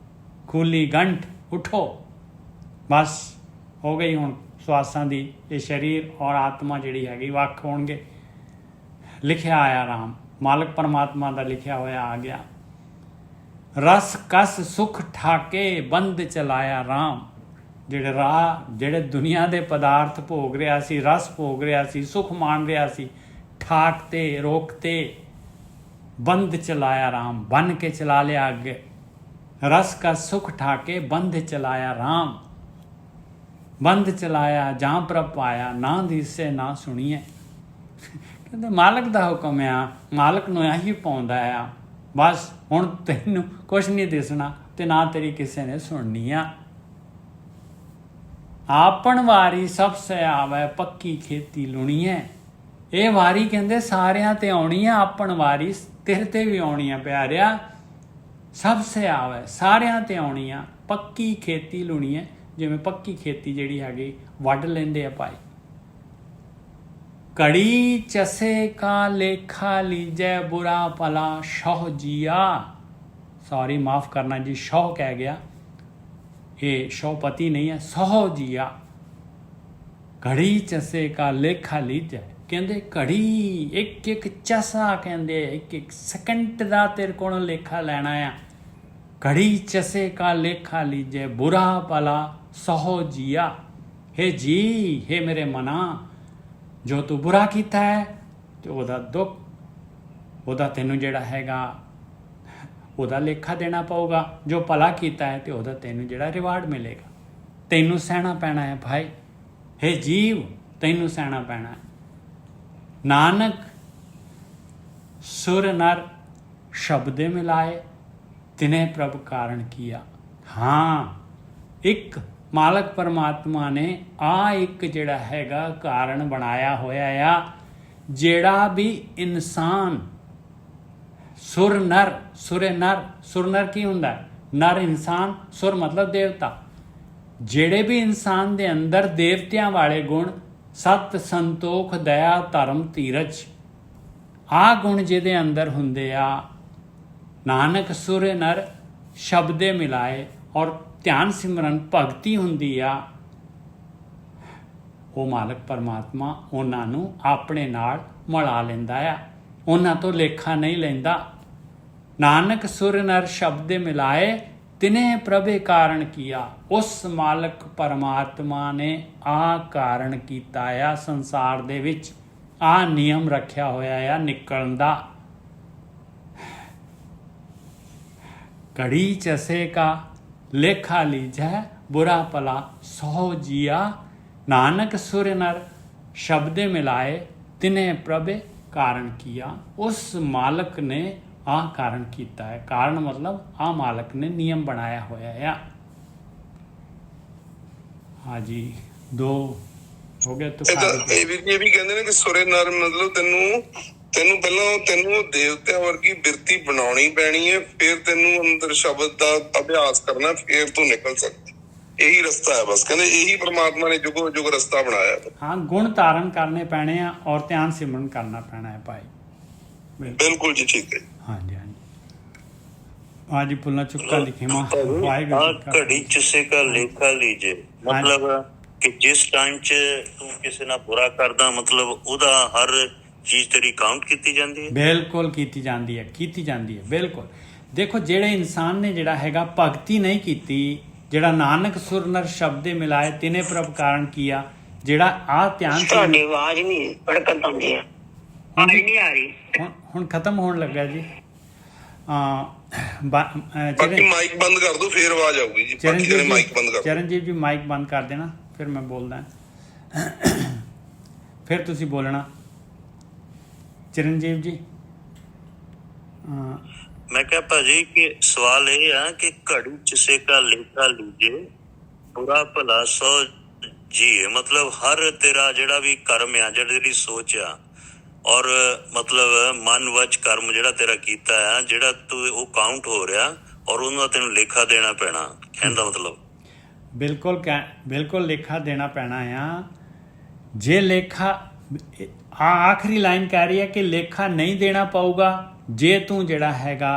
ਖੋਲੀ ਗੰਠ ਉਠੋ। ਬਸ ਹੋ ਗਈ ਹੁਣ ਸਵਾਸਾਂ ਦੀ, ਇਹ ਸਰੀਰ ਔਰ ਆਤਮਾ ਜਿਹੜੀ ਹੈਗੀ ਵੱਖ ਹੋਣਗੇ। ਲਿਖਿਆ ਆਇਆ ਰਾਮ, ਮਾਲਕ ਪਰਮਾਤਮਾ ਦਾ ਲਿਖਿਆ ਹੋਇਆ ਆ ਗਿਆ। ਰਸ ਕਸ ਸੁਖ ਠਾਕੇ ਬੰਦ ਚਲਾਇਆ ਰਾਮ। ਜਿਹੜੇ ਰਾਹ, ਜਿਹੜੇ ਦੁਨੀਆ ਦੇ ਪਦਾਰਥ ਭੋਗ ਰਿਹਾ ਸੀ, ਰਸ ਭੋਗ ਰਿਹਾ ਸੀ, ਸੁਖ ਮਾਣ ਰਿਹਾ ਸੀ, ਠਾਕ ਤੇ ਰੋਕ ਤੇ ਬੰਦ ਚਲਾਇਆ ਰਾਮ, ਬੰਨ ਕੇ ਚਲਾ ਲਿਆ ਅੱਗੇ। ਰਸ ਕਾ ਸੁਖ ਠਾਕੇ ਬੰਦ ਚਲਾਇਆ ਰਾਮ, ਬੰਦ ਚਲਾਇਆ ਜਾਂ ਪ੍ਰਭ ਪਾਇਆ, ਨਾ ਦਿਸੇ ਨਾ ਸੁਣੀਏ। ਕਹਿੰਦੇ ਮਾਲਕ ਦਾ ਹੁਕਮ ਆ, ਮਾਲਕ ਨੂੰ ਇਹੀ ਪਾਉਂਦਾ ਆ। ਬਸ ਹੁਣ ਤੈਨੂੰ ਕੁਛ ਨਹੀਂ ਦਿਸਣਾ ਤੇ ਨਾ ਤੇਰੀ ਕਿਸੇ ਨੇ ਸੁਣਨੀ ਆ। ਆਪਣ ਵਾਰੀ ਸਭ ਸੇ ਆਵੇ, ਪੱਕੀ ਖੇਤੀ ਲੁਣੀ ਹੈ। ਇਹ ਵਾਰੀ ਕਹਿੰਦੇ ਸਾਰਿਆਂ ਤੇ ਆਉਣੀ ਆ, ਆਪਣ ਵਾਰੀ ਤੇਰੇ ਤੇ ਵੀ ਆਉਣੀ ਆ ਪਿਆਰਿਆ। ਸਭ ਸੇ ਆਵੇ, ਸਾਰਿਆਂ ਤੇ ਆਉਣੀ ਆ, ਪੱਕੀ ਖੇਤੀ ਲੁਣੀ ਹੈ। ਜਿਵੇਂ ਪੱਕੀ ਖੇਤੀ ਜਿਹੜੀ ਹੈਗੀ ਵੱਢ ਲੈਂਦੇ ਆ ਭਾਈ। ਕੜੀ ਚਸੇ ਕਾ ਲੇਖਾ ਲੀਜੈ, ਬੁਰਾ ਭਲਾ ਸ਼ੌਹ ਜੀਆ। ਸੌਰੀ ਮਾਫ ਕਰਨਾ ਜੀ, ਸ਼ੌਹ ਕਹਿ ਗਿਆ, ਇਹ ਸ਼ੌਪਤੀ ਨਹੀਂ ਹੈ, ਸੌਹ ਜੀਆ। ਘੜੀ ਚਸੇ ਕਾ ਲੇਖਾ ਲੀਜੈ, ਕਹਿੰਦੇ ਘੜੀ ਇੱਕ ਇੱਕ ਚਸਾ, ਕਹਿੰਦੇ ਇੱਕ ਇੱਕ ਸੈਕਿੰਡ ਦਾ ਤੇਰੇ ਕੋਲੋਂ ਲੇਖਾ ਲੈਣਾ ਆ। ਘੜੀ ਚਸੇ ਕਾ ਲੇਖਾ ਲੀਜੈ, ਬੁਰਾ ਭਲਾ ਸਹੁ ਜੀਆ। ਹੇ ਜੀ, ਹੇ ਮੇਰੇ ਮਨਾ, ਜੋ ਤੂੰ ਬੁਰਾ ਕੀਤਾ ਹੈ ਤੇ ਉਹਦਾ ਦੁੱਖ, ਉਹਦਾ ਤੈਨੂੰ ਜਿਹੜਾ ਹੈਗਾ ਉਹਦਾ ਲੇਖਾ ਦੇਣਾ ਪਊਗਾ। ਜੋ ਭਲਾ ਕੀਤਾ ਹੈ ਤੇ ਉਹਦਾ ਤੈਨੂੰ ਜਿਹੜਾ ਰਿਵਾਰਡ ਮਿਲੇਗਾ, ਤੈਨੂੰ ਸਹਿਣਾ ਪੈਣਾ ਹੈ ਭਾਈ। ਹੇ ਜੀਵ, ਤੈਨੂੰ ਸਹਿਣਾ ਪੈਣਾ ਹੈ। ਨਾਨਕ ਸੁਰ ਨਰ ਸ਼ਬਦੇ ਮਿਲਾਏ, ਤਿਨੇ ਪ੍ਰਭ ਕਾਰਨ ਕੀਆ। ਹਾਂ, ਇੱਕ ਮਾਲਕ ਪਰਮਾਤਮਾ ਨੇ ਆ ਇੱਕ ਜਿਹੜਾ ਹੈਗਾ ਕਾਰਨ ਬਣਾਇਆ ਹੋਇਆ ਆ, ਜਿਹੜਾ ਵੀ ਇਨਸਾਨ ਸੁਰ ਨਰ, ਸੁਰ ਨਰ ਕੀ ਹੁੰਦਾ? ਨਰ ਇਨਸਾਨ, ਸੁਰ ਮਤਲਬ ਦੇਵਤਾ। ਜਿਹੜੇ ਵੀ ਇਨਸਾਨ ਦੇ ਅੰਦਰ ਦੇਵਤਿਆਂ ਵਾਲੇ ਗੁਣ, ਸਤ ਸੰਤੋਖ ਦਇਆ ਧਰਮ ਧੀਰਜ ਆ ਗੁਣ ਜਿਹਦੇ ਅੰਦਰ ਹੁੰਦੇ ਆ, ਨਾਨਕ ਸੁਰ ਨਰ ਸ਼ਬਦੇ ਮਿਲਾਏ, ਔਰ ਧਿਆਨ ਸਿਮਰਨ ਭਗਤੀ ਹੁੰਦੀ ਆ, ਉਹ ਮਾਲਕ ਪਰਮਾਤਮਾ ਉਹਨਾਂ ਨੂੰ ਆਪਣੇ ਨਾਲ ਮਿਲਾ ਲੈਂਦਾ ਆ, ਉਹਨਾਂ ਤੋਂ ਲੇਖਾ ਨਹੀਂ ਲੈਂਦਾ। ਨਾਨਕ ਸੁਰ ਨਰ ਸ਼ਬਦੇ ਮਿਲਾਏ ਤਿਨੇ ਪ੍ਰਭੇ ਕਾਰਨ ਕੀਆ, ਉਸ ਮਾਲਕ ਪਰਮਾਤਮਾ ਨੇ ਆ ਕਾਰਨ ਕੀਤਾ ਆ ਸੰਸਾਰ ਦੇ ਵਿੱਚ, ਆ ਨਿਯਮ ਰੱਖਿਆ ਹੋਇਆ ਆ ਨਿਕਲਣ ਦਾ। ਘੜੀ ਚਸੇ ਕਾ ਲੇਖਾ ਲੀਜੈ, ਬੁਰਾ ਭਲਾ ਸੋ ਜੀਆ, ਨਾਨਕ ਸੁਰ ਨਰ ਸ਼ਬਦੇ ਮਿਲਾਏ ਤਿਨੇ ਪ੍ਰਭੇ ਕਾਰਨ ਕੀਆ। ਉਸ ਮਾਲਕ ਨੇ ਆਹ ਕਾਰਨ ਕੀਤਾ ਹੈ। ਕਾਰਨ ਮਤਲਬ ਆ ਮਾਲਕ ਨੇ ਨਿਯਮ ਬਣਾਇਆ ਹੋਇਆ ਆ। ਹਾਂਜੀ, 2 ਹੋ ਗਿਆ। ਇਹ ਵੀ ਕਹਿੰਦੇ ਨੇ ਕਿ ਸੁਰੇ ਨਰ ਮਤਲਬ ਤੈਨੂੰ ਪਹਿਲਾਂ ਤੈਨੂੰ ਦੇਵਤਿਆਂ ਵਰਗੀ ਬਿਰਤੀ ਬਣਾਉਣੀ ਪੈਣੀ ਹੈ, ਫਿਰ ਤੈਨੂੰ ਅੰਦਰ ਸ਼ਬਦ ਦਾ ਅਭਿਆਸ ਕਰਨਾ, ਫਿਰ ਤੂੰ ਨਿਕਲ ਸਕਦਾ। ਇਹੀ ਰਸਤਾ ਹੈ ਬਸ, ਕਹਿੰਦੇ ਇਹੀ ਪ੍ਰਮਾਤਮਾ ਨੇ ਜੁਗੋ ਜੁਗ ਰਸਤਾ ਬਣਾਇਆ। ਹਾਂ, ਗੁਣ ਧਾਰਨ ਕਰਨੇ ਪੈਣੇ ਆ ਔਰ ਧਿਆਨ ਸਿਮਰਨ ਕਰਨਾ ਪੈਣਾ ਹੈ ਭਾਈ। ਬਿਲਕੁਲ ਜੀ, ਠੀਕ ਹੈ। ਹਾਂਜੀ ਹਾਂਜੀ, आज पुलना चुक्का लिखे मां घड़ी चुसे का लेखा लीजे, मतलब कि जिस टाइम च तू किसी ना बुरा करदा, मतलब ओदा हर चीज तेरी काउंट कीती जांदी है। बिल्कुल कीती जांदी है बिल्कुल। देखो जेड़े इंसान ने जेड़ा हैगा भगती नहीं कीती, जेड़ा नानक सुर नर शब्दे मिलाए तिने प्रभ कारण किया, जेड़ा आ ध्यान से आवाज नहीं पड़कन आउंदी है, नहीं आ रही हुण खत्म होने लगा जी। बाकी माइक बंद कर दो, फिर आवाज आऊगी जी। माइक बंद कर, चरणजीव जी माइक बंद कर देना, फिर मैं बोलदा, फिर तुसी बोलना। चरणजीव जी मैं क्या भाजी कि सवाल ये है कि घड़ी चिसे का लेखा लीजे, बुरा भला सौ जी, मतलब हर तेरा जेड़ा भी कर्म आ, जेड़ी सोच आ, और मतलब मन वच कर्म जेड़ा तेरा कीता है, जेड़ा तू वो काउंट हो रहा और उन्होंने तेन लेखा देना पैना, कहने मतलब बिल्कुल लेखा देना पैना है। जे लेखा आखिरी लाइन कह रही है कि लेखा नहीं देना पऊगा जे तू जेड़ा हैगा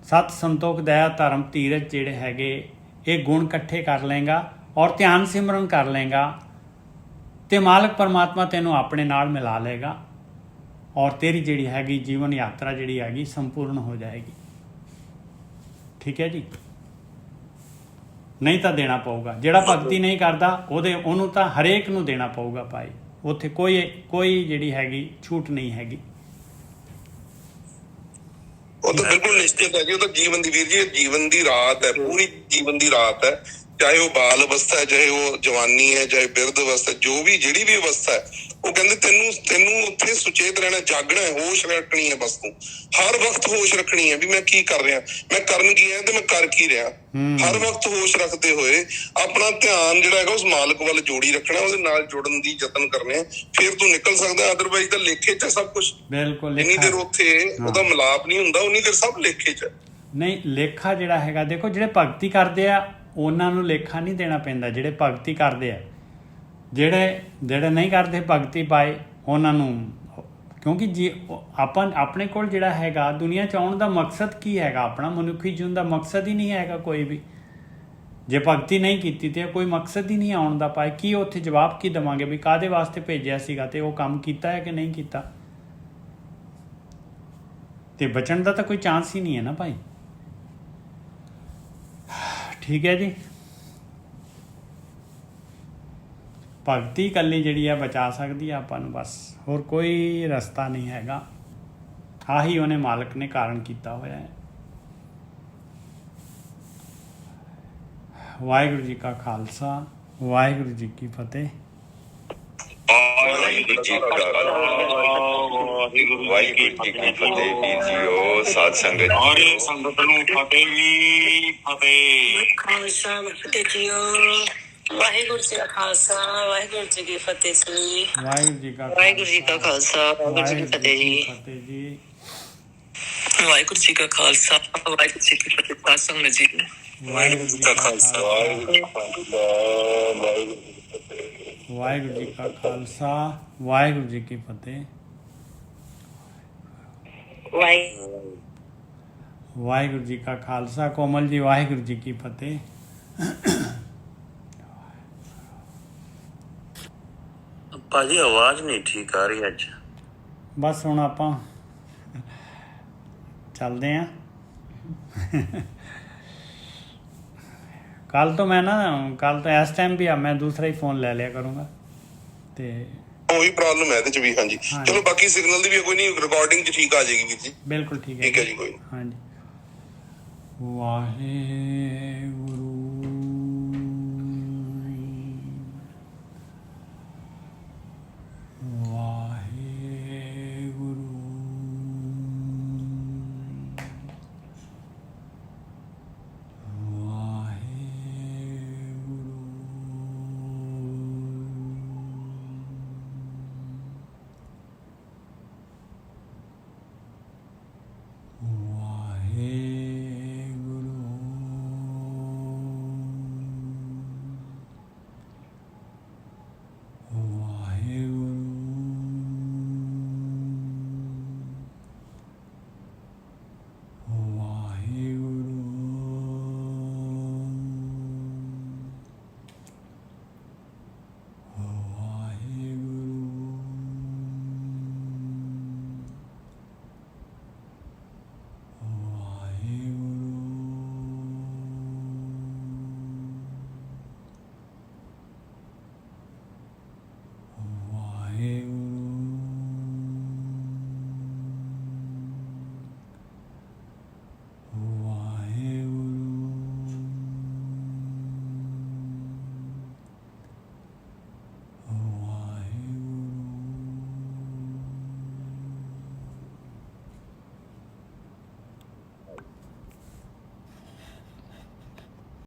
सत संतोख दया धर्म धीरज जेड़े हैगे ये गुण इकट्ठे कर लेगा और ध्यान सिमरन कर लेगा, ते मालक परमात्मा तेनों अपने नाल मिला लेगा और तेरी जिहड़ी हैगी जीवन यात्रा जिहड़ी हैगी संपूर्ण हो जाएगी। ठीक है जी, नहीं तो देना पऊगा। जिहड़ा भगती नहीं करता ओनू तो हरेक नूं देना पऊगा भाई, उत्थे कोई जिहड़ी हैगी छूट नहीं हैगी। वो तो बिल्कुल निश्चित है जी, वो तो जीवन दी वीर जी जीवन दी रात है, पूरी जीवन दी रात है, चाहे वो बाल अवस्था है, चाहे वो जवानी है, चाहे बिरध अवस्था, जो भी जिहड़ी भी अवस्था है, वो कहंदे तेनू उत्थे सुचेत रहना, जागना है, होश रखनी है। बस तू हर वक्त होश रखनी है भी मैं की कर रहा, मैं करन की है ते मैं कर की रहा। हर वक्त होश रखते हुए अपना ध्यान जिहड़ा हैगा उस मालक वाल जोड़ी रखना, उहदे नाल जुड़न दी यतन करने, फिर तू निकल सकदा। अदरवाइज तां लेखे च सब कुछ, बिल्कुल जिन्नी देर उत्थे ओहदा मिलाप नहीं हुंदा उन्नी देर सब लेखे च नहीं। लेखा जिहड़ा हैगा देखो, जिहड़े भगती करदे आ ਉਹਨਾਂ ਨੂੰ ਲੇਖਾ ਨਹੀਂ ਦੇਣਾ ਪੈਂਦਾ, ਜਿਹੜੇ ਭਗਤੀ ਕਰਦੇ ਆ। ਜਿਹੜੇ ਨਹੀਂ ਕਰਦੇ ਭਗਤੀ ਪਾਏ ਉਹਨਾਂ ਨੂੰ, ਕਿਉਂਕਿ ਜੀ ਆਪਾਂ ਆਪਣੇ ਕੋਲ ਜਿਹੜਾ ਹੈਗਾ ਦੁਨੀਆ 'ਚ ਆਉਣ ਦਾ ਮਕਸਦ ਕੀ ਹੈਗਾ, ਆਪਣਾ ਮਨੁੱਖੀ ਜੀਵਨ ਦਾ ਮਕਸਦ ਹੀ ਨਹੀਂ ਹੈਗਾ ਕੋਈ ਵੀ। ਜੇ ਭਗਤੀ ਨਹੀਂ ਕੀਤੀ ਤੇ ਕੋਈ ਮਕਸਦ ਹੀ ਨਹੀਂ ਆਉਣ ਦਾ ਪਾਏ, ਕੀ ਉੱਥੇ ਜਵਾਬ ਕੀ ਦੇਵਾਂਗੇ ਵੀ ਕਾਹਦੇ ਵਾਸਤੇ ਭੇਜਿਆ ਸੀਗਾ ਤੇ ਉਹ ਕੰਮ ਕੀਤਾ ਹੈ ਕਿ ਨਹੀਂ ਕੀਤਾ, ਤੇ ਬਚਣ ਦਾ ਤਾਂ ਕੋਈ ਚਾਂਸ ਹੀ ਨਹੀਂ ਹੈ ਨਾ ਭਾਈ। ठीक है जी, भगती कल्ली जिहड़ी है बचा सकती है आपां नूं, बस होर कोई रस्ता नहीं हैगा। आही उहने मालक ने कारण कीता होया है। वाहिगुरू जी का खालसा, वाहिगुरू जी की फतेह। वाहिगुरू जी का फतेह वीर जीओ, साध संगत सारे संगत नूं फतेह जी, फतेह खालसा फतेह जीओ, वाहिगुरू जी का खालसा वाहिगुरू जी की फतेह जी, वाहिगुरू जी का खालसा वाहिगुरू जी की फतेह जी, वाहिगुरू जी का खालसा वाहिगुरू जी की फतेह। साध संगत जी, वाहिगुरू जी का खालसा वाहिगुरू जी का खालसा वाहिगुरू जी की फतेह। ਵਾਹਿਗੁਰੂ ਜੀ ਕਾ ਖਾਲਸਾ। ਕੋਮਲ ਜੀ ਵਾਹਿਗੁਰੂ ਜੀ ਕੀ ਫਤਿਹ। ਭਾਜੀ ਆਵਾਜ਼ ਨਹੀਂ ਠੀਕ ਆ ਰਹੀ ਅੱਜ। ਬਸ ਹੁਣ ਆਪਾਂ ਚੱਲਦੇ ਆਂ। ਕੱਲ ਤੋਂ ਮੈਂ ਇਸ ਟਾਈਮ ਵੀ ਮੈਂ ਦੂਸਰਾ ਹੀ ਫੋਨ ਲੈ ਲਿਆ ਕਰੂੰਗਾ ਤੇ ਉਹੀ ਪ੍ਰੋਬਲਮ ਹੈ ਇਹਦੇ ਚ ਵੀ। ਹਾਂਜੀ ਚਲੋ ਬਾਕੀ ਸਿਗਨਲ ਦੀ ਵੀ ਕੋਈ ਨਹੀਂ, ਰਿਕਾਰਡਿੰਗ ਚ ਠੀਕ ਆ ਜਾਏਗੀ ਵੀਰ ਜੀ। ਬਿਲਕੁਲ ਠੀਕ ਹੈ ਠੀਕ ਹੈ ਜੀ ਕੋਈ ਹਾਂਜੀ। ਵਾਹਿਗੁਰੂ